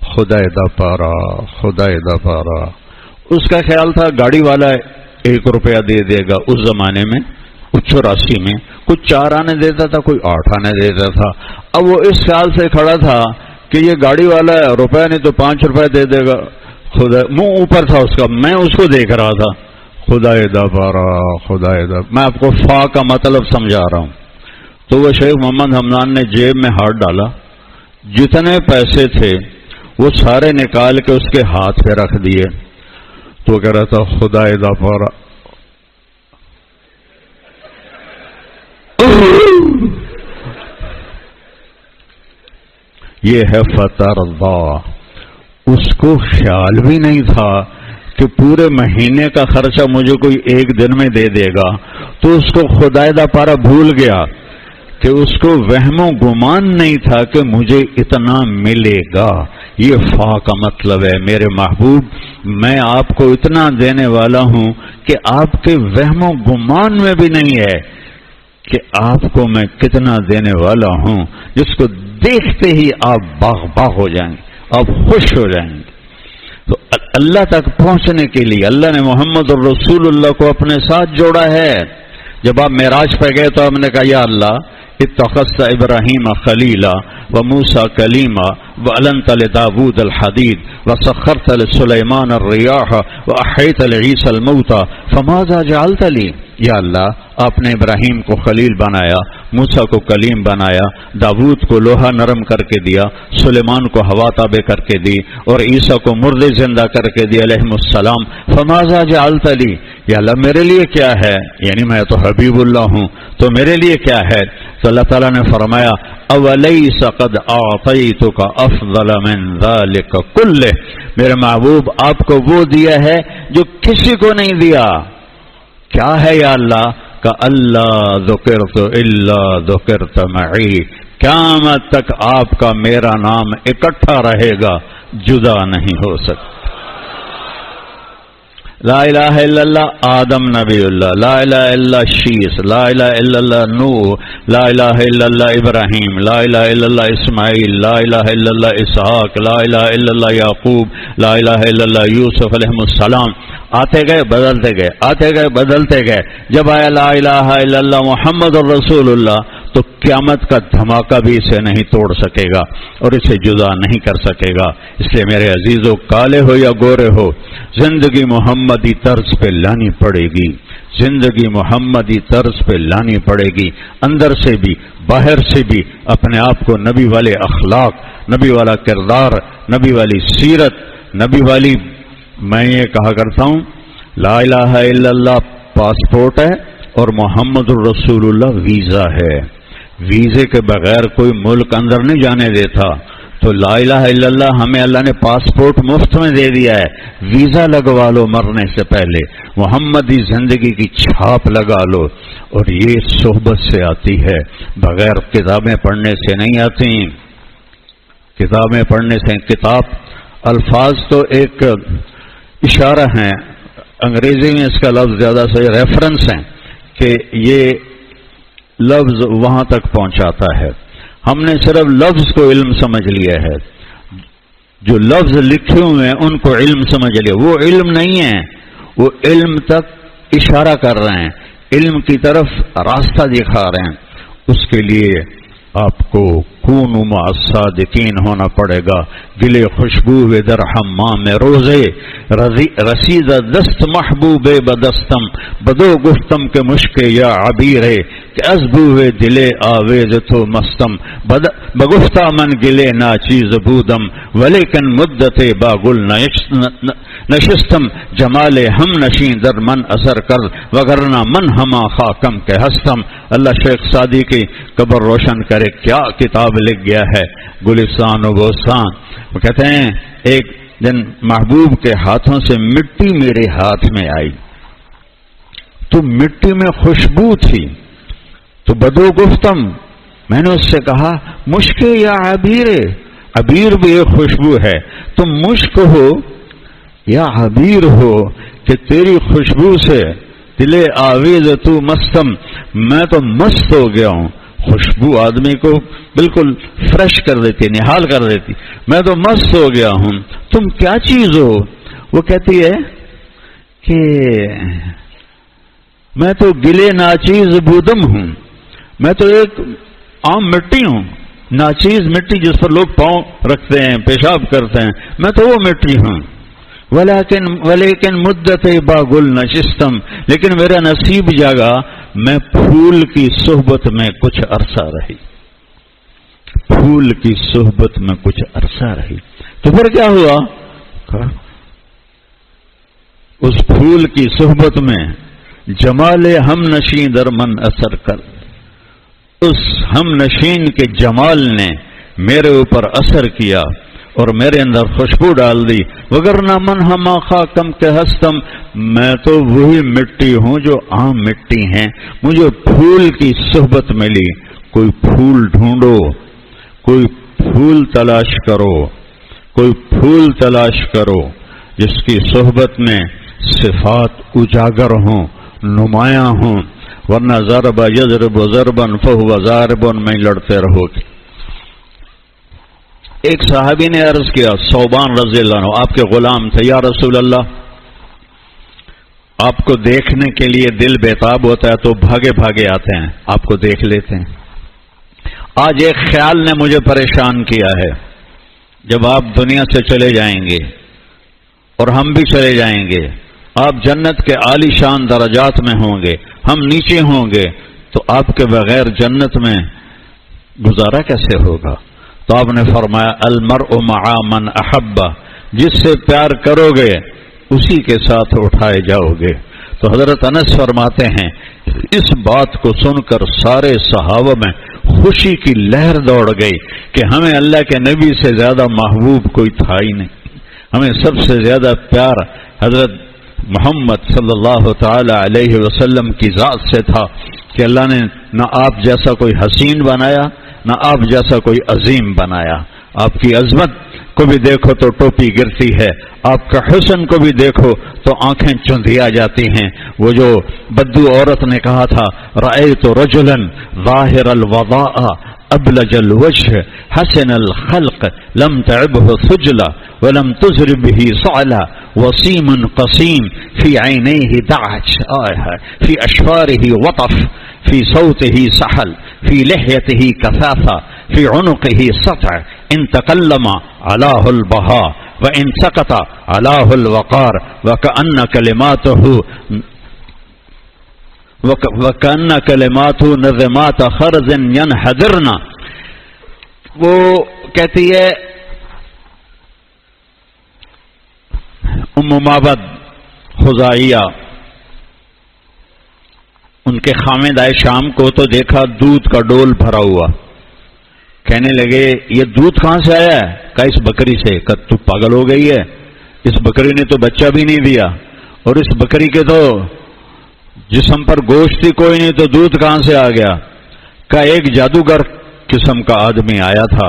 خدائے دا پارا، خدائے دا پارا. اس کا خیال تھا گاڑی والا 1 روپیہ دے دے گا. اس زمانے میں 84 میں کچھ 4 آنے دیتا تھا، کوئی 8 آنے دیتا تھا. اب وہ اس خیال سے کھڑا تھا کہ یہ گاڑی والا ہے، روپیہ نہیں تو 5 روپے دے دے گا. خدا منہ اوپر تھا اس کا، میں اس کو دیکھ رہا تھا. خدا دا پارا خدا دا. میں آپ کو فا کا مطلب سمجھا رہا ہوں. تو وہ شیخ محمد حمدان نے جیب میں ہاتھ ڈالا، جتنے پیسے تھے وہ سارے نکال کے اس کے ہاتھ پہ رکھ دیے. تو کہہ رہا تھا خدا دا پارا. یہ ہے فترضا. اس کو خیال بھی نہیں تھا کہ پورے مہینے کا خرچہ مجھے کوئی 1 دن میں دے دے گا. تو اس کو خدا دا پارا بھول گیا کہ اس کو وہم و گمان نہیں تھا کہ مجھے اتنا ملے گا. یہ فا کا مطلب ہے میرے محبوب، میں آپ کو اتنا دینے والا ہوں کہ آپ کے وہم و گمان میں بھی نہیں ہے کہ آپ کو میں کتنا دینے والا ہوں، جس کو دیکھتے ہی آپ باغ باغ ہو جائیں گے، آپ خوش ہو جائیں گے. تو اللہ تک پہنچنے کے لیے اللہ نے محمد الرسول اللہ کو اپنے ساتھ جوڑا ہے. جب آپ معراج پہ گئے تو ہم نے کہا یا اللہ اتخذت ابراہیم خلیلا وموسیٰ کلیما وعلنت لداود الحدید وسخرت لسلیمان الریاح واحیت لعیسی الموتى فماذا جعلت لی. یا اللہ آپ نے ابراہیم کو خلیل بنایا، موسیٰ کو کلیم بنایا، داود کو لوہا نرم کر کے دیا، سلیمان کو ہوا تابع کر کے دی، اور عیسیٰ کو مردے زندہ کر کے دی علیہ السلام. فماذا جعلت لی. یا اللہ میرے لیے کیا ہے؟ یعنی میں تو حبیب اللہ ہوں، تو میرے لیے کیا ہے؟ تو اللہ تعالیٰ نے فرمایا اولیس قد اعطیتک افضل من ذلک کلہ. میرے محبوب آپ کو وہ دیا ہے جو کسی کو نہیں دیا. کیا ہے یا اللہ؟ کہ اللہ ذکرت الا ذکرت معی. قیامت تک آپ کا میرا نام اکٹھا رہے گا، جدا نہیں ہو سکتا. لا الہ الا اللہ آدم نبی اللہ، لا الہ الا اللہ شیس، لا الہ الا اللہ نوح، لا الہ الا اللہ ابراہیم، لا الہ الا اللہ اسماعیل، لا الہ الا اللہ اسحاق، لا الہ الا اللہ یعقوب، لا الہ الا اللہ یوسف علیہ السلام. آتے گئے بدلتے گئے، آتے گئے بدلتے گئے. جب آیا لا الہ الا اللہ محمد الرسول اللہ تو قیامت کا دھماکہ بھی اسے نہیں توڑ سکے گا اور اسے جدا نہیں کر سکے گا. اس لیے میرے عزیزو، کالے ہو یا گورے ہو، زندگی محمدی طرز پہ لانی پڑے گی. زندگی محمدی طرز پہ لانی پڑے گی، اندر سے بھی باہر سے بھی. اپنے آپ کو نبی والے اخلاق، نبی والا کردار، نبی والی سیرت، نبی والی، میں یہ کہا کرتا ہوں لا الہ الا اللہ پاسپورٹ ہے اور محمد الرسول اللہ ویزا ہے. ویزے کے بغیر کوئی ملک اندر نہیں جانے دیتا. تو لا الہ الا اللہ ہمیں اللہ نے پاسپورٹ مفت میں دے دیا ہے. ویزا لگوا لو مرنے سے پہلے، محمدی زندگی کی چھاپ لگا لو. اور یہ صحبت سے آتی ہے، بغیر کتابیں پڑھنے سے نہیں آتی. کتابیں پڑھنے سے، کتاب الفاظ تو ایک اشارہ ہیں، انگریزی میں اس کا لفظ زیادہ سے ریفرنس ہیں کہ یہ لفظ وہاں تک پہنچاتا ہے. ہم نے صرف لفظ کو علم سمجھ لیا ہے، جو لفظ لکھے ہوئے ہیں ان کو علم سمجھ لیا. وہ علم نہیں ہے، وہ علم تک اشارہ کر رہے ہیں، علم کی طرف راستہ دکھا رہے ہیں. اس کے لیے آپ کو کونوا مع الصادقین ہونا پڑے گا. گلے خوشبو در حمام روزے رسید دست محبوب بدستم بدو گفتم کے مشکے یا عبیرے کہ ازبو دلے آویز تو مستم بگفتہ من گلے ناچیز بودم ولیکن مدت باگل نشستم جمال ہم نشین در من اثر کر وگرنا من ہما خاکم کے ہستم. اللہ شیخ سعدی کی قبر روشن کرے. کیا کتاب لکھ گیا ہے، گلستان و بوستان. وہ کہتے ہیں ایک دن محبوب کے ہاتھوں سے مٹی میرے ہاتھ میں آئی تو مٹی میں خوشبو تھی. تو بدو گفتم، میں نے اس سے کہا مشک یا عبیر. عبیر بھی ایک خوشبو ہے، تم مشک ہو یا عبیر ہو کہ تیری خوشبو سے دلے آویز تو مستم، میں تو مست ہو گیا ہوں. خوشبو آدمی کو بالکل فریش کر دیتی، نحال کر دیتی. میں تو مست ہو گیا ہوں. تم کیا چیز ہو؟ وہ کہتی ہے کہ میں تو گلے ناچیز بودم ہوں، میں تو ایک عام مٹی ہوں، ناچیز مٹی جس پر لوگ پاؤں رکھتے ہیں، پیشاب کرتے ہیں، میں تو وہ مٹی ہوں۔ ولیکن مدت با گل نشستم، لیکن میرا نصیب جاگا، میں پھول کی صحبت میں کچھ عرصہ رہی، پھول کی صحبت میں کچھ عرصہ رہی۔ تو پھر کیا ہوا؟ اس پھول کی صحبت میں جمال ہم نشین در من اثر کر، اس ہم نشین کے جمال نے میرے اوپر اثر کیا اور میرے اندر خوشبو ڈال دی۔ وگرنہ من ہما خاکم کے ہستم، میں تو وہی مٹی ہوں جو عام مٹی ہیں، مجھے پھول کی صحبت ملی۔ کوئی پھول ڈھونڈو، کوئی پھول تلاش کرو، کوئی پھول تلاش کرو جس کی صحبت میں صفات اجاگر ہوں، نمایاں ہوں، ورنہ ضرب یضرب ضربا فہو ضارب میں لڑتے رہو گے۔ ایک صحابی نے عرض کیا، ثوبان رضی اللہ عنہ آپ کے غلام تھے، یا رسول اللہ آپ کو دیکھنے کے لیے دل بیتاب ہوتا ہے تو بھاگے بھاگے آتے ہیں، آپ کو دیکھ لیتے ہیں۔ آج ایک خیال نے مجھے پریشان کیا ہے، جب آپ دنیا سے چلے جائیں گے اور ہم بھی چلے جائیں گے، آپ جنت کے عالی شان درجات میں ہوں گے، ہم نیچے ہوں گے، تو آپ کے بغیر جنت میں گزارا کیسے ہوگا؟ تو آپ نے فرمایا المرء مع من احب، جس سے پیار کرو گے اسی کے ساتھ اٹھائے جاؤ گے۔ تو حضرت انس فرماتے ہیں اس بات کو سن کر سارے صحابہ میں خوشی کی لہر دوڑ گئی کہ ہمیں اللہ کے نبی سے زیادہ محبوب کوئی تھا ہی نہیں، ہمیں سب سے زیادہ پیار حضرت محمد صلی اللہ تعالی علیہ وسلم کی ذات سے تھا کہ اللہ نے نہ آپ جیسا کوئی حسین بنایا، نہ آپ جیسا کوئی عظیم بنایا۔ آپ کی عظمت کو بھی دیکھو تو ٹوپی گرتی ہے، آپ کا حسن کو بھی دیکھو تو آنکھیں چندھیا جاتی ہیں۔ وہ جو بدو عورت نے کہا تھا رأیت رجلا ظاہر الوضاء ابلج الوجه حسن الخلق لم تعبه ثجلا ولم تزر به صعلا وسيم قصيم في عينيه دعج في أشفاره وطف في صوته سحل في لحيته كثافة في عنقه سطع إن تكلم علاه البهاء وإن سكت علاه الوقار وكأن كلماته نظمات خرز ينحدرن۔ وہ کہتی ہے ام معبد خزائیہ، ان کے خامد آئے شام کو تو دیکھا دودھ کا ڈول بھرا ہوا، کہنے لگے یہ دودھ کہاں سے آیا ہے؟ کہا اس بکری سے۔ کہا تو پاگل ہو گئی ہے، اس بکری نے تو بچہ بھی نہیں دیا، اور اس بکری کے تو جسم پر گوشت ہی کوئی نہیں، تو دودھ کہاں سے آ گیا؟ کہا ایک جادوگر قسم کا آدمی آیا تھا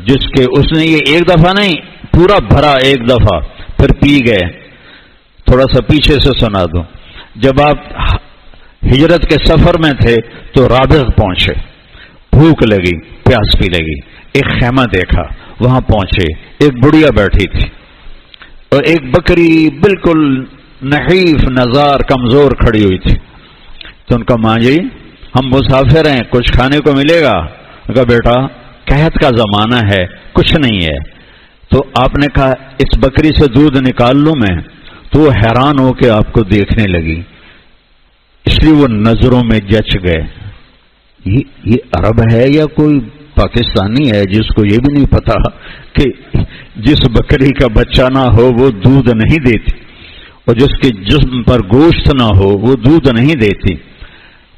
جس کے اس نے یہ ایک دفعہ نہیں پورا بھرا ایک دفعہ، پھر پی گئے۔ تھوڑا سا پیچھے سے سنا دوں، جب آپ ہجرت کے سفر میں تھے تو رابغ پہنچے، بھوک لگی، پیاس بھی لگی، ایک خیمہ دیکھا، وہاں پہنچے، ایک بڑھیا بیٹھی تھی اور ایک بکری بالکل نحیف نزار کمزور کھڑی ہوئی تھی۔ تو ان کا ماں جی ہم مسافر ہیں، کچھ کھانے کو ملے گا؟ کہا بیٹا قحط کا زمانہ ہے، کچھ نہیں ہے۔ تو آپ نے کہا اس بکری سے دودھ نکال لوں میں؟ تو وہ حیران ہو کے آپ کو دیکھنے لگی، اس لیے وہ نظروں میں جچ گئے، یہ عرب ہے یا کوئی پاکستانی ہے جس کو یہ بھی نہیں پتا کہ جس بکری کا بچہ نہ ہو وہ دودھ نہیں دیتی، اور جس کے جسم پر گوشت نہ ہو وہ دودھ نہیں دیتی۔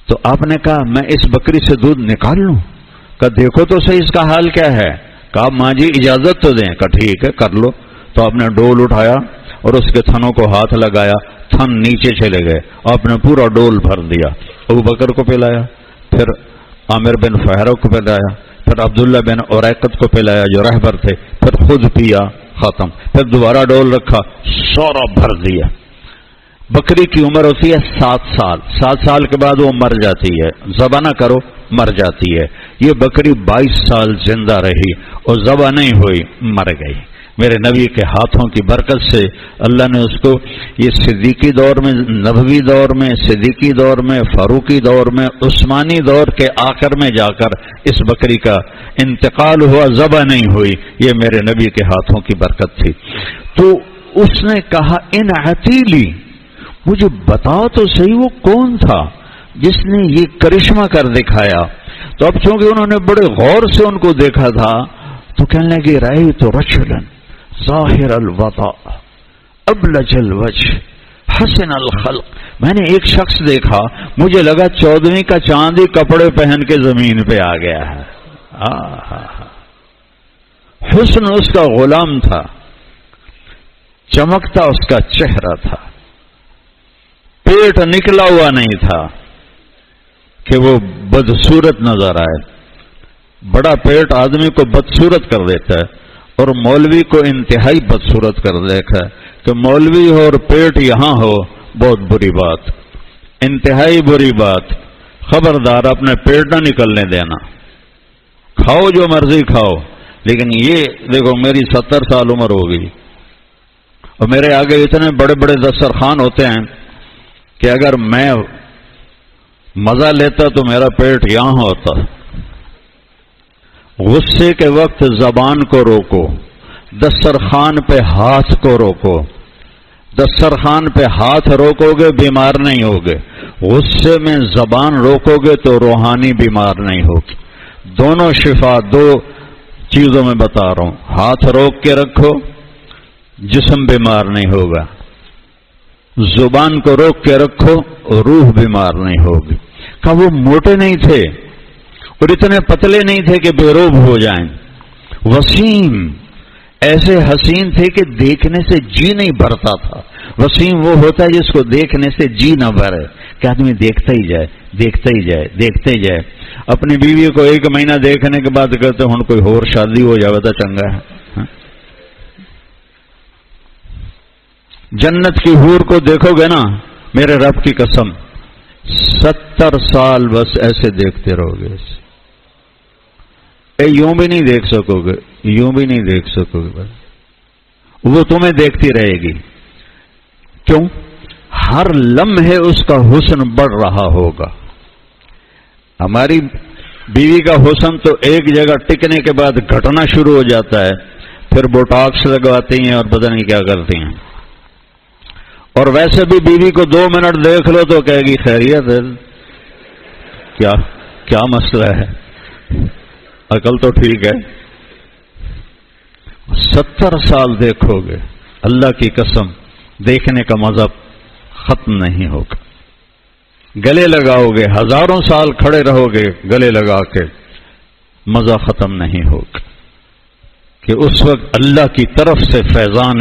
تو آپ نے کہا میں اس بکری سے دودھ نکال لوں؟ کہا دیکھو تو صحیح اس کا حال کیا ہے۔ کہا ماں جی اجازت تو دیں۔ کہا ٹھیک ہے کر لو۔ تو آپ نے ڈول اٹھایا اور اس کے تھنوں کو ہاتھ لگایا، تھن نیچے چلے گئے، آپ نے پورا ڈول بھر دیا، ابو بکر کو پلایا، پھر عامر بن فہرہ کو پلایا، پھر عبداللہ بن اریقط کو پلایا جو رہبر تھے، پھر خود پیا، ختم، پھر دوبارہ ڈول رکھا، سارا بھر دیا۔ بکری کی عمر ہوتی ہے 7 سال، 7 سال کے بعد وہ مر جاتی ہے، ذبح نہ کرو مر جاتی ہے۔ یہ بکری 22 سال زندہ رہی اور ذبح نہیں ہوئی، مر گئی۔ میرے نبی کے ہاتھوں کی برکت سے اللہ نے اس کو یہ صدیقی دور میں، نبوی دور میں، صدیقی دور میں، فاروقی دور میں، عثمانی دور کے آخر میں جا کر اس بکری کا انتقال ہوا، ذبح نہیں ہوئی، یہ میرے نبی کے ہاتھوں کی برکت تھی۔ تو اس نے کہا ان عتیلی، مجھے بتاؤ تو صحیح وہ کون تھا جس نے یہ کرشمہ کر دکھایا؟ تو اب چونکہ انہوں نے بڑے غور سے ان کو دیکھا تھا تو کہنے لگے رأیت رجلا ظاہر الوضاء ابلج الوجه حسن الخلق، میں نے ایک شخص دیکھا، مجھے لگا 14ویں کا چاندی کپڑے پہن کے زمین پہ آ گیا ہے۔ حسن اس کا غلام تھا، چمکتا اس کا چہرہ تھا، پیٹ نکلا ہوا نہیں تھا کہ وہ بدصورت نظر آئے۔ بڑا پیٹ آدمی کو بدصورت کر دیتا ہے، اور مولوی کو انتہائی بدصورت کر دیکھا ہے کہ مولوی ہو اور پیٹ یہاں ہو، بہت بری بات، انتہائی بری بات۔ خبردار اپنے پیٹ نہ نکلنے دینا، کھاؤ جو مرضی کھاؤ، لیکن یہ دیکھو میری 70 سال عمر ہو گئی اور میرے آگے اتنے بڑے بڑے دسترخوان ہوتے ہیں کہ اگر میں مزہ لیتا تو میرا پیٹ یہاں ہوتا۔ غصے کے وقت زبان کو روکو، دسترخوان پہ ہاتھ کو روکو، دسترخوان پہ ہاتھ روکو گے بیمار نہیں ہوگے، غصے میں زبان روکو گے تو روحانی بیمار نہیں ہوگی۔ دونوں شفا دو چیزوں میں بتا رہا ہوں، ہاتھ روک کے رکھو جسم بیمار نہیں ہوگا، زبان کو روک کے رکھو روح بیمار نہیں ہوگی۔ کہ وہ موٹے نہیں تھے اور اتنے پتلے نہیں تھے کہ بے روب ہو جائیں، وسیم، ایسے حسین تھے کہ دیکھنے سے جی نہیں بھرتا تھا۔ وسیم وہ ہوتا ہے جس کو دیکھنے سے جی نہ بھرے، کہ آدمی دیکھتا ہی جائے، دیکھتا ہی جائے، دیکھتے ہی جائے۔ اپنی بیوی کو 1 مہینہ دیکھنے کے بعد کہتے ہن کوئی اور شادی ہو جائے تو چنگا ہے۔ جنت کی حور کو دیکھو گے نا، میرے رب کی قسم 70 سال بس ایسے دیکھتے رہو گے، یوں بھی نہیں دیکھ سکو گے، یوں بھی نہیں دیکھ سکو گے، بس وہ تمہیں دیکھتی رہے گی۔ کیوں؟ ہر لمحے اس کا حسن بڑھ رہا ہوگا۔ ہماری بیوی کا حسن تو ایک جگہ ٹکنے کے بعد گھٹنا شروع ہو جاتا ہے، پھر بوٹاکس لگواتی ہیں اور پتہ نہیں کیا کرتی ہیں، اور ویسے بھی بیوی کو 2 منٹ دیکھ لو تو کہے گی خیریت ہے، کیا مسئلہ ہے، عقل تو ٹھیک ہے۔ 70 سال دیکھو گے، اللہ کی قسم دیکھنے کا مزہ ختم نہیں ہوگا۔ گلے لگاؤ گے، 1000 سال کھڑے رہو گے گلے لگا کے، مزہ ختم نہیں ہوگا، کہ اس وقت اللہ کی طرف سے فیضان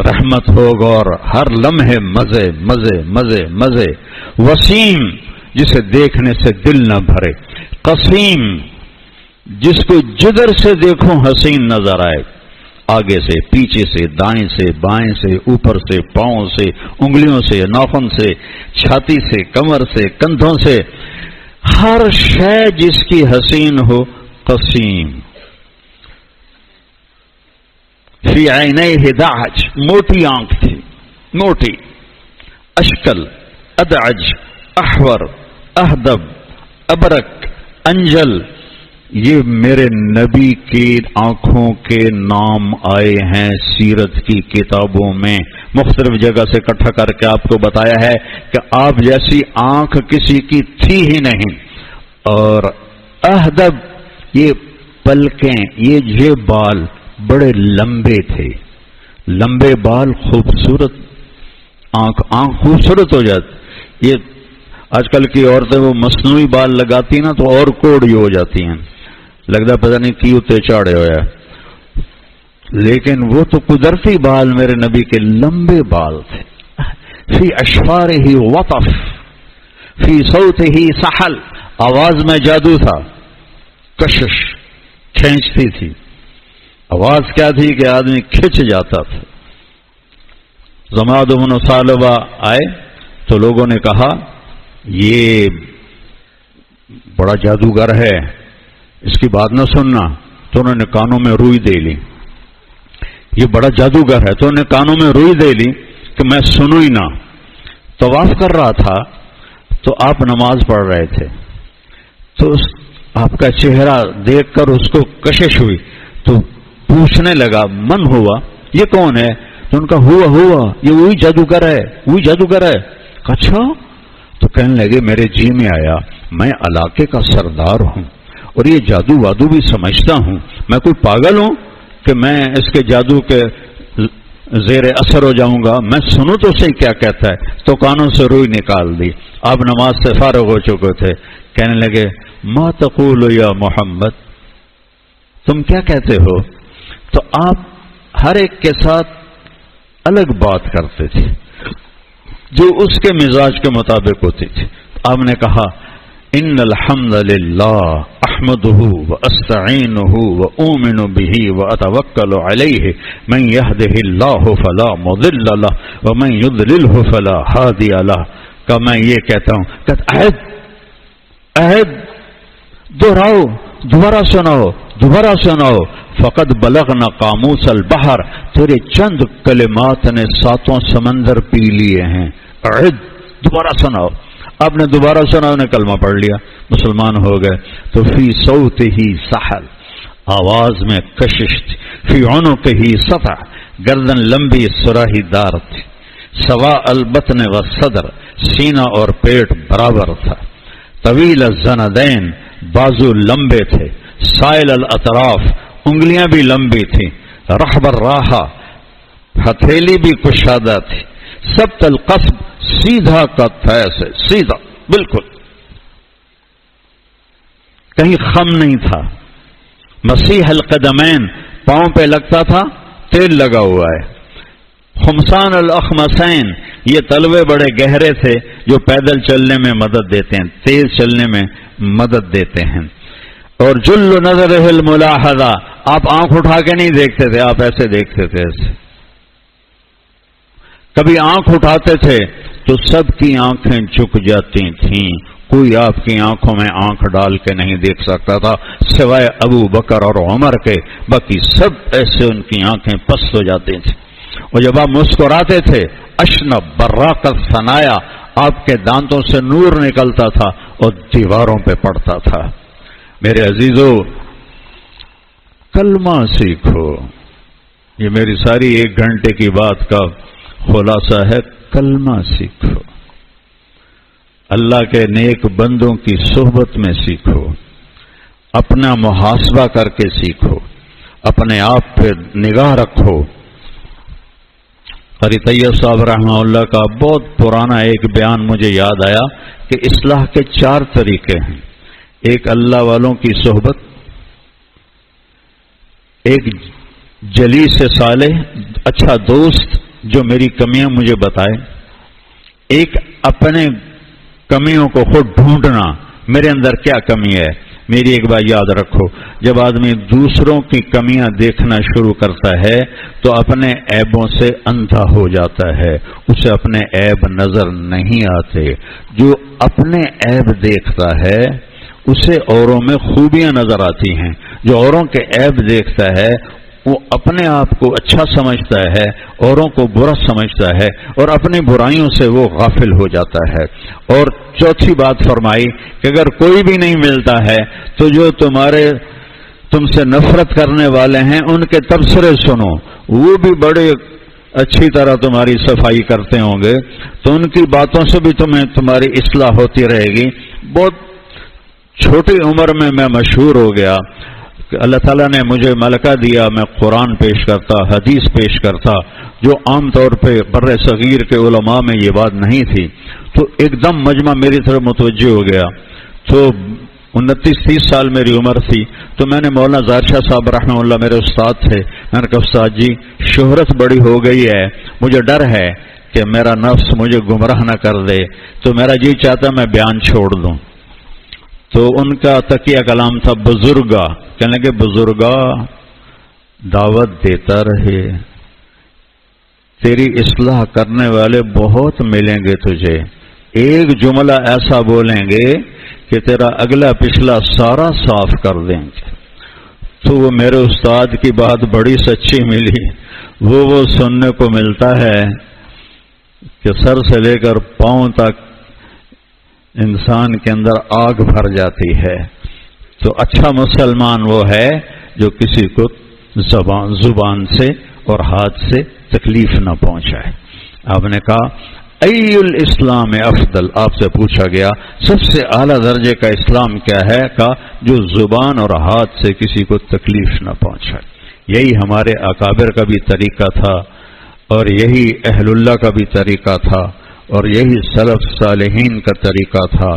رحمت ہوگا اور ہر لمحے مزے مزے مزے مزے۔ وسیم، جسے دیکھنے سے دل نہ بھرے، قسیم، جس کو جدھر سے دیکھو حسین نظر آئے، آگے سے، پیچھے سے، دائیں سے، بائیں سے، اوپر سے، پاؤں سے، انگلیوں سے، ناخن سے، چھاتی سے، کمر سے، کندھوں سے، ہر شے جس کی حسین ہو، قسیم۔ فی عینیہ دعج، موٹی آنکھ تھی، موٹی، اشکل، ادعج، احور، اہدب، ابرک، انجل، یہ میرے نبی کی آنکھوں کے نام آئے ہیں سیرت کی کتابوں میں، مختلف جگہ سے اکٹھا کر کے آپ کو بتایا ہے کہ آپ جیسی آنکھ کسی کی تھی ہی نہیں۔ اور اہدب، یہ پلکیں، یہ بال بڑے لمبے تھے، لمبے بال، خوبصورت آنکھ خوبصورت ہو جاتی۔ یہ آج کل کی عورتیں وہ مصنوعی بال لگاتی ہیں نا تو اور کوڑی ہو جاتی ہیں، لگتا پتہ نہیں کی اتے چاڑے ہویا، لیکن وہ تو قدرتی بال میرے نبی کے لمبے بال تھے۔ فی اشفارہ وطف، فی صوتہ سحل، آواز میں جادو تھا، کشش، کھینچتی تھی۔ آواز کیا تھی کہ آدمی کھچ جاتا تھا۔ زماد بن ثعلبہ آئے تو لوگوں نے کہا یہ بڑا جادوگر ہے، اس کی بات نہ سننا، تو انہوں نے کانوں میں روئی دے لی، یہ بڑا جادوگر ہے، تو انہیں کانوں میں روئی دے لی کہ میں سنوں ہی نہ. طواف کر رہا تھا تو آپ نماز پڑھ رہے تھے، تو آپ کا چہرہ دیکھ کر اس کو کشش ہوئی، تو پوچھنے لگا من ہوا، یہ کون ہے؟ تو ان کا ہوا یہ وہی جادوگر ہے، وہی جادوگر ہے. اچھا. تو کہنے لگے میرے جی میں آیا میں علاقے کا سردار ہوں اور یہ جادو وادو بھی سمجھتا ہوں، میں کوئی پاگل ہوں کہ میں اس کے جادو کے زیر اثر ہو جاؤں گا؟ میں سنوں تو صحیح کیا کہتا ہے. تو کانوں سے روئی نکال دی. آپ نماز سے فارغ ہو چکے تھے. کہنے لگے ما تقول یا محمد، تم کیا کہتے ہو؟ تو آپ ہر ایک کے ساتھ الگ بات کرتے تھے جو اس کے مزاج کے مطابق ہوتی تھی. آپ نے کہا ان الحمد للہ احمده واستعینه واؤمن به واتوکل علیہ من یهده اللہ فلا مضل له ومن یضلله فلا ہادی له. کہ میں یہ کہتا ہوں کہ عہد دہراؤ، دوبارہ سناؤ. فقد بلغنا قاموس البحر، تیرے چند کلمات نے 7 سمندر پی لیے ہیں. عہد، دوبارہ سناؤ. آپ نے دوبارہ سنا، انہیں کلمہ پڑھ لیا، مسلمان ہو گئے. تو فی صوت ہی سحل، آواز میں کشش تھی. فی عنق ہی سطح، گردن لمبی سراہی دار تھی. سوا البطن و صدر، سینہ اور پیٹ برابر تھا. طویل الزندین، بازو لمبے تھے. سائل الاطراف، انگلیاں بھی لمبی تھیں. رحب الراحہ، ہتھیلی بھی کشادہ تھی. سبت القصب، سیدھا کت ہے، ایسے سیدھا بالکل، کہیں خم نہیں تھا. مسیح القدمین، پاؤں پہ لگتا تھا تیل لگا ہوا ہے. خمسان الاخمسین، یہ تلوے بڑے گہرے تھے جو پیدل چلنے میں مدد دیتے ہیں، تیز چلنے میں مدد دیتے ہیں. اور جل نظر الملاحظہ، آپ آنکھ اٹھا کے نہیں دیکھتے تھے، آپ ایسے دیکھتے تھے ایسے. کبھی آنکھ اٹھاتے تھے تو سب کی آنکھیں جھک جاتی تھیں، کوئی آپ کی آنکھوں میں آنکھ ڈال کے نہیں دیکھ سکتا تھا سوائے ابو بکر اور عمر کے، باقی سب ایسے ان کی آنکھیں پست ہو جاتی تھیں. اور جب آپ مسکراتے تھے اشنب براق الثنایا، آپ کے دانتوں سے نور نکلتا تھا اور دیواروں پہ پڑتا تھا. میرے عزیزو، کلمہ سیکھو. یہ میری ساری 1 گھنٹے کی بات کا خلاصہ ہے. کلمہ سیکھو، اللہ کے نیک بندوں کی صحبت میں سیکھو، اپنا محاسبہ کر کے سیکھو، اپنے آپ پہ نگاہ رکھو. قاری طیب صاحب رحمہ اللہ کا بہت پرانا ایک بیان مجھے یاد آیا کہ اصلاح کے 4 طریقے ہیں. ایک اللہ والوں کی صحبت، ایک جلیس صالح، اچھا دوست جو میری کمیاں مجھے بتائے، ایک اپنے کمیوں کو خود ڈھونڈنا، میرے اندر کیا کمی ہے. میری ایک بات یاد رکھو، جب آدمی دوسروں کی کمیاں دیکھنا شروع کرتا ہے تو اپنے عیبوں سے اندھا ہو جاتا ہے، اسے اپنے عیب نظر نہیں آتے. جو اپنے عیب دیکھتا ہے اسے اوروں میں خوبیاں نظر آتی ہیں. جو اوروں کے عیب دیکھتا ہے وہ اپنے آپ کو اچھا سمجھتا ہے، اوروں کو برا سمجھتا ہے، اور اپنی برائیوں سے وہ غافل ہو جاتا ہے. اور چوتھی بات فرمائی کہ اگر کوئی بھی نہیں ملتا ہے تو جو تم سے نفرت کرنے والے ہیں ان کے تبصرے سنو، وہ بھی بڑے اچھی طرح تمہاری صفائی کرتے ہوں گے، تو ان کی باتوں سے بھی تمہاری اصلاح ہوتی رہے گی. بہت چھوٹی عمر میں مشہور ہو گیا کہ اللہ تعالیٰ نے مجھے ملکہ دیا، میں قرآن پیش کرتا، حدیث پیش کرتا، جو عام طور پہ بر صغیر کے علماء میں یہ بات نہیں تھی. تو ایک دم مجمع میری طرف متوجہ ہو گیا. تو 29-30 سال میری عمر تھی. تو میں نے مولانا ظاہر شاہ صاحب رحمہ اللہ میرے استاد تھے، میں نے کہا استاد جی شہرت بڑی ہو گئی ہے، مجھے ڈر ہے کہ میرا نفس مجھے گمراہ نہ کر دے، تو میرا جی چاہتا میں بیان چھوڑ دوں. تو ان کا تقیہ کلام تھا بزرگا، کہنے لگے بزرگا دعوت دیتا رہے، تیری اصلاح کرنے والے بہت ملیں گے تجھے، ایک جملہ ایسا بولیں گے کہ تیرا اگلا پچھلا سارا صاف کر دیں گے. تو وہ میرے استاد کی بات بڑی سچی ملی. وہ سننے کو ملتا ہے کہ سر سے لے کر پاؤں تک انسان کے اندر آگ بھر جاتی ہے. تو اچھا مسلمان وہ ہے جو کسی کو زبان سے اور ہاتھ سے تکلیف نہ پہنچائے. آپ نے کہا ای الاسلام افضل، آپ سے پوچھا گیا سب سے اعلیٰ درجے کا اسلام کیا ہے؟ کہا جو زبان اور ہاتھ سے کسی کو تکلیف نہ پہنچائے. یہی ہمارے اکابر کا بھی طریقہ تھا اور یہی اہل اللہ کا بھی طریقہ تھا اور یہی سلف صالحین کا طریقہ تھا.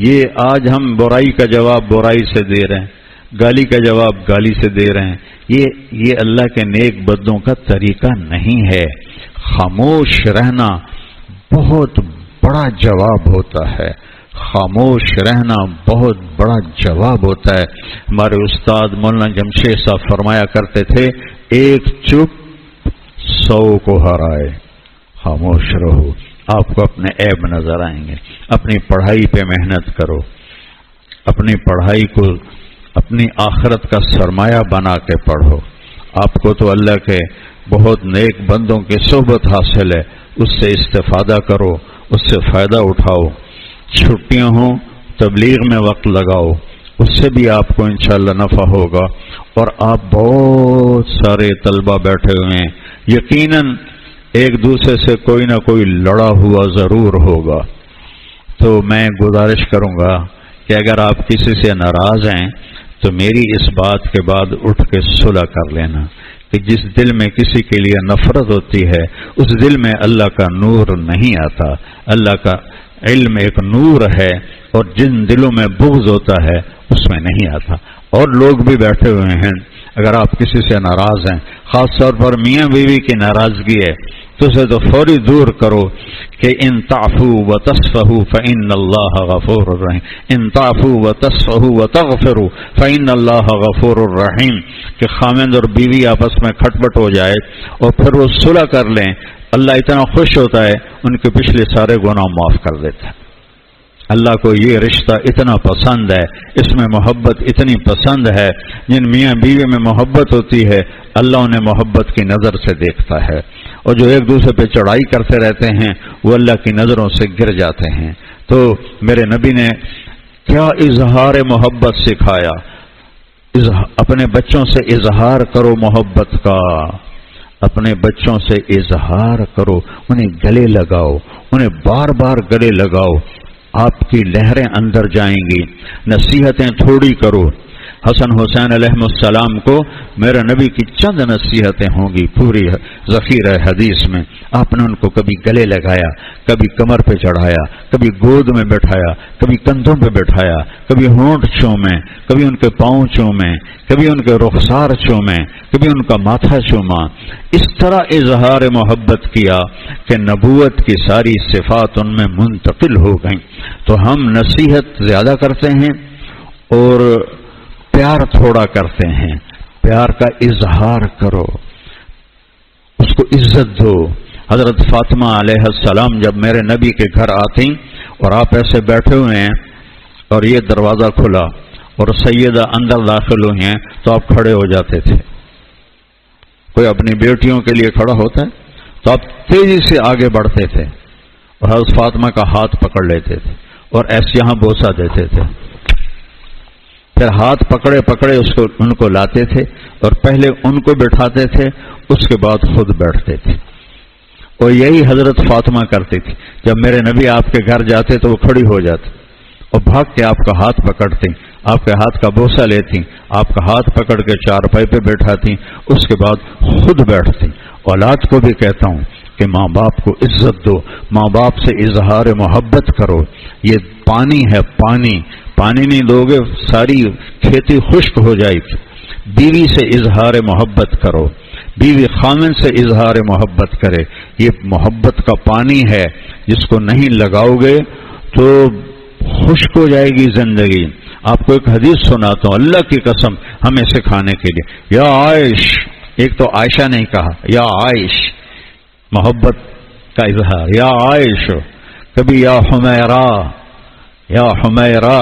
یہ آج ہم برائی کا جواب برائی سے دے رہے ہیں، گالی کا جواب گالی سے دے رہے ہیں. یہ اللہ کے نیک بندوں کا طریقہ نہیں ہے. خاموش رہنا بہت بڑا جواب ہوتا ہے. خاموش رہنا بہت بڑا جواب ہوتا ہے. ہمارے استاد مولانا جمشید صاحب فرمایا کرتے تھے ایک چپ 100 کو ہرائے. خاموش رہو، آپ کو اپنے عیب نظر آئیں گے. اپنی پڑھائی پہ محنت کرو، اپنی پڑھائی کو اپنی آخرت کا سرمایہ بنا کے پڑھو. آپ کو تو اللہ کے بہت نیک بندوں کی صحبت حاصل ہے، اس سے استفادہ کرو، اس سے فائدہ اٹھاؤ. چھٹیاں ہوں تبلیغ میں وقت لگاؤ، اس سے بھی آپ کو انشاءاللہ نفع ہوگا. اور آپ بہت سارے طلبہ بیٹھے ہوئے ہیں، یقیناً ایک دوسرے سے کوئی نہ کوئی لڑا ہوا ضرور ہوگا. تو میں گزارش کروں گا کہ اگر آپ کسی سے ناراض ہیں تو میری اس بات کے بعد اٹھ کے صلح کر لینا کہ جس دل میں کسی کے لیے نفرت ہوتی ہے اس دل میں اللہ کا نور نہیں آتا. اللہ کا علم ایک نور ہے اور جن دلوں میں بغض ہوتا ہے اس میں نہیں آتا. اور لوگ بھی بیٹھے ہوئے ہیں، اگر آپ کسی سے ناراض ہیں، خاص طور پر میاں بیوی کی ناراضگی ہے تو اسے تو فوری دور کرو کہ ان تعفوا وتصفحوا فإن اللہ غفور الرحیم. ان تعفوا وتصفحوا وتغفروا فإن اللہ غفور الرحیم. کہ خاوند اور بیوی آپس میں کھٹپٹ ہو جائے اور پھر وہ صلح کر لیں، اللہ اتنا خوش ہوتا ہے ان کے پچھلے سارے گناہ معاف کر دیتا ہے. اللہ کو یہ رشتہ اتنا پسند ہے، اس میں محبت اتنی پسند ہے. جن میاں بیوی میں محبت ہوتی ہے اللہ انہیں محبت کی نظر سے دیکھتا ہے، اور جو ایک دوسرے پہ چڑھائی کرتے رہتے ہیں وہ اللہ کی نظروں سے گر جاتے ہیں. تو میرے نبی نے کیا اظہار محبت سکھایا. اپنے بچوں سے اظہار کرو محبت کا، اپنے بچوں سے اظہار کرو، انہیں گلے لگاؤ، انہیں بار بار گلے لگاؤ. آپ کی لہریں اندر جائیں گی. نصیحتیں تھوڑی کرو. حسن حسین علیہ السلام کو میرے نبی کی چند نصیحتیں ہوں گی پوری ذخیرہ حدیث میں. آپ نے ان کو کبھی گلے لگایا، کبھی کمر پہ چڑھایا، کبھی گود میں بٹھایا، کبھی کندھوں پہ بٹھایا، کبھی ہونٹ چومے، کبھی ان کے پاؤں چومے، کبھی ان کے رخسار چومے، کبھی ان کا ماتھا چوما. اس طرح اظہار محبت کیا کہ نبوت کی ساری صفات ان میں منتقل ہو گئیں. تو ہم نصیحت زیادہ کرتے ہیں اور پیار تھوڑا کرتے ہیں. پیار کا اظہار کرو، اس کو عزت دو. حضرت فاطمہ علیہ السلام جب میرے نبی کے گھر آتی اور آپ ایسے بیٹھے ہوئے ہیں اور یہ دروازہ کھلا اور سیدہ اندر داخل ہوئی ہیں تو آپ کھڑے ہو جاتے تھے. کوئی اپنی بیٹیوں کے لیے کھڑا ہوتا ہے تو آپ تیزی سے آگے بڑھتے تھے اور حضرت فاطمہ کا ہاتھ پکڑ لیتے تھے اور ایسے یہاں بوسہ دیتے تھے. پھر ہاتھ پکڑے پکڑے ان کو لاتے تھے اور پہلے ان کو بٹھاتے تھے، اس کے بعد خود بیٹھتے تھے. اور یہی حضرت فاطمہ کرتی تھی. جب میرے نبی آپ کے گھر جاتے تو وہ کھڑی ہو جاتی اور بھاگ کے آپ کا ہاتھ پکڑتی، آپ کے ہاتھ کا بوسہ لیتی، آپ کا ہاتھ پکڑ کے چارپائی پہ بیٹھاتی، اس کے بعد خود بیٹھتی. اولاد کو بھی کہتا ہوں کہ ماں باپ کو عزت دو، ماں باپ سے اظہار محبت کرو. یہ پانی ہے، پانی نہیں دو گے ساری کھیتی خشک ہو جائے گی. بیوی سے اظہار محبت کرو، بیوی خامن سے اظہار محبت کرے. یہ محبت کا پانی ہے، جس کو نہیں لگاؤ گے تو خشک ہو جائے گی زندگی. آپ کو ایک حدیث سناتا ہوں اللہ کی قسم ہمیں سکھانے کے لیے. یا عائش، ایک تو عائشہ نہیں کہا، یا عائش محبت کا اظہار. یا عائش، کبھی یا حمیرہ، یا حمیرہ،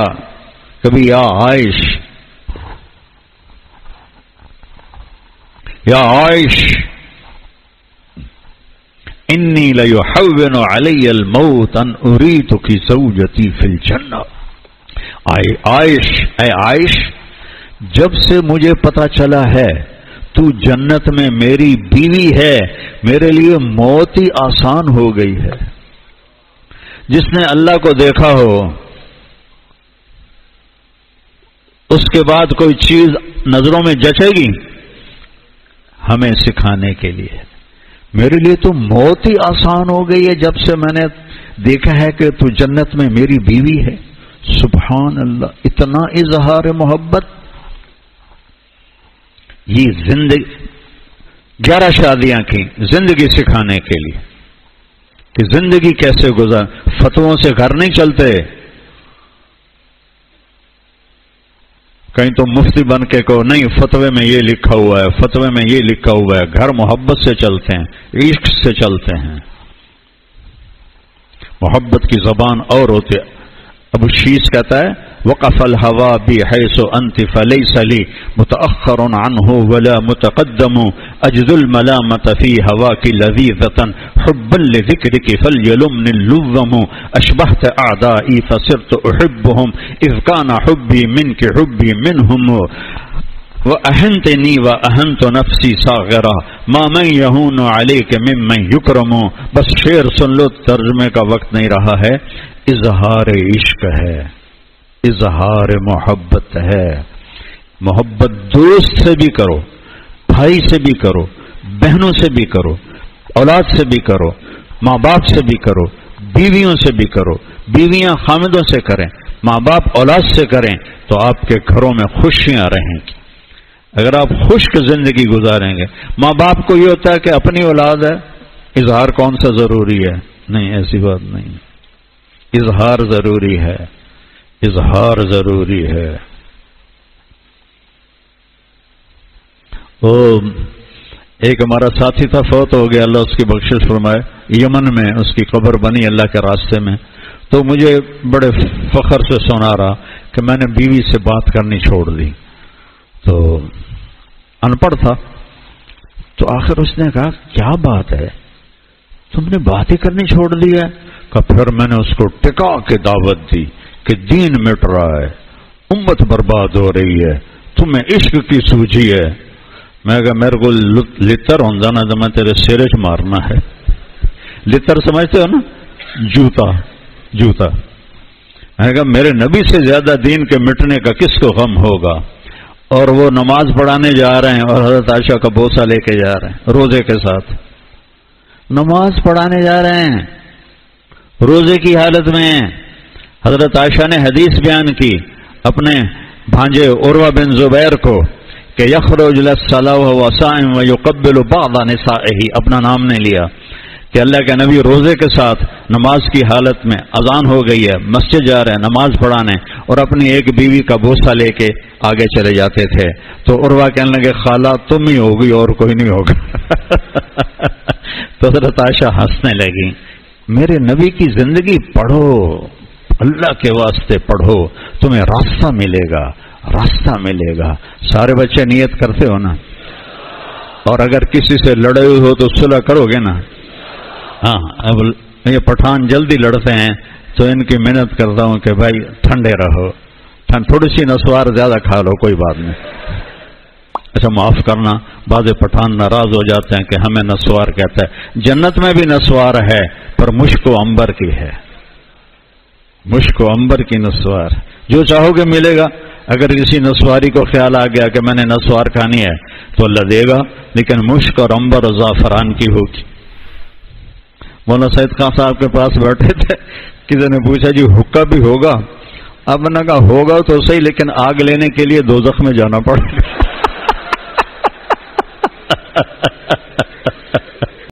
کبھی یا عائش. یا عائش انی لیحون علی الموت ان اریتک زوجتی فی الجنہ. عائش، اے عائش، جب سے مجھے پتا چلا ہے تو جنت میں میری بیوی ہے، میرے لیے موت ہی آسان ہو گئی ہے. جس نے اللہ کو دیکھا ہو اس کے بعد کوئی چیز نظروں میں جچے گی؟ ہمیں سکھانے کے لیے میرے لیے تو موت ہی آسان ہو گئی ہے جب سے میں نے دیکھا ہے کہ تو جنت میں میری بیوی ہے. سبحان اللہ، اتنا اظہار محبت. یہ زندگی 11 شادیاں کی زندگی سکھانے کے لیے کہ زندگی کیسے گزار. فتووں سے گھر نہیں چلتے. کہیں تو مفتی بن کے کہو نہیں فتوے میں یہ لکھا ہوا ہے، فتوے میں یہ لکھا ہوا ہے. گھر محبت سے چلتے ہیں، عشق سے چلتے ہیں. محبت کی زبان اور ہوتے. ابو شیش کہتا ہے وقف الہوا بحیث انت فلیس لی متأخر عنہ ولا متقدم اجد الملامت فی ہواک لذیذۃ حبا لذکرک فلیلمنی اللوم اشبہت اعدائی فصرت احبهم اذ کان حبی منک حبی منہم وَأَهَنْتَنِي وَأَهَنْتُ نَفْسِي صَاغِرًا مَا مَنْ يَهُونُ عَلَيْكَ مِمَّنْ يُكْرَمُ. بس شعر سن لو، ترجمے کا وقت نہیں رہا ہے. اظہار عشق ہے، اظہار محبت ہے. محبت دوست سے بھی کرو، بھائی سے بھی کرو، بہنوں سے بھی کرو، اولاد سے بھی کرو، ماں باپ سے بھی کرو، بیویوں سے بھی کرو. بیویاں خامدوں سے کریں، ماں باپ اولاد سے کریں تو آپ کے گھروں میں خوشیاں رہیں گی. اگر آپ خشک زندگی گزاریں گے. ماں باپ کو یہ ہوتا ہے کہ اپنی اولاد ہے، اظہار کون سا ضروری ہے؟ نہیں، ایسی بات نہیں. اظہار ضروری ہے، اظہار ضروری ہے. ایک ہمارا ساتھی تھا، فوت ہو گیا، اللہ اس کی بخشش فرمائے. یمن میں اس کی قبر بنی اللہ کے راستے میں. تو مجھے بڑے فخر سے سنا رہا کہ میں نے بیوی سے بات کرنی چھوڑ دی. تو ان پڑھ تھا، تو آخر اس نے کہا کیا بات ہے، تم نے بات ہی کرنی چھوڑ دی ہے؟ کہ پھر میں نے اس کو ٹکا کے دعوت دی کہ دین مٹ رہا ہے، امت برباد ہو رہی ہے، تمہیں عشق کی سوجھی ہے. میں کہا میرے کو لتر ہوندا نا تو میں تیرے سرے چ مارنا ہے. لتر سمجھتے ہو نا؟ جوتا. جوتا. میں کہا میرے نبی سے زیادہ دین کے مٹنے کا کس کو غم ہوگا. اور وہ نماز پڑھانے جا رہے ہیں اور حضرت عائشہ کا بوسہ لے کے جا رہے ہیں روزے کے ساتھ. نماز پڑھانے جا رہے ہیں روزے کی حالت میں. حضرت عائشہ نے حدیث بیان کی اپنے بھانجے عروہ بن زبیر کو کہ یخرج للصلاۃ وهو صائم ويقبل بعض نسائه، اپنا نام نہیں لیا کہ اللہ کے نبی روزے کے ساتھ نماز کی حالت میں اذان ہو گئی ہے، مسجد جا رہے ہیں نماز پڑھانے، اور اپنی ایک بیوی کا بوسہ لے کے آگے چلے جاتے تھے. تو عروہ کہنے لگے خالہ تم ہی ہوگی اور کوئی نہیں ہوگا. تو حضرت عائشہ ہنسنے لگی. میرے نبی کی زندگی پڑھو، اللہ کے واسطے پڑھو، تمہیں راستہ ملے گا، راستہ ملے گا. سارے بچے نیت کرتے ہو نا؟ اور اگر کسی سے لڑے ہوئے ہو تو صلح کرو گے نا؟ ہاں. اب یہ پٹھان جلدی لڑتے ہیں تو ان کی محنت کرتا ہوں کہ بھائی ٹھنڈے رہو، تھوڑی سی نسوار زیادہ کھا لو کوئی بات نہیں. اچھا معاف کرنا، بعض پٹھان ناراض ہو جاتے ہیں کہ ہمیں نسوار کہتا ہے. جنت میں بھی نسوار ہے پر مشک و عنبر کی ہے، مشک و عنبر کی نسوار. جو چاہو گے ملے گا. اگر کسی نسواری کو خیال آ گیا کہ میں نے نسوار کھانی ہے تو اللہ دے گا، لیکن مشک اور عنبر اور زعفران کی ہوگی. مولانا سید خان صاحب کے پاس بیٹھے تھے، کسی نے پوچھا جی حکا بھی ہوگا؟ اب میں نے کہا ہوگا تو صحیح، لیکن آگ لینے کے لیے دوزخ میں جانا پڑے گا.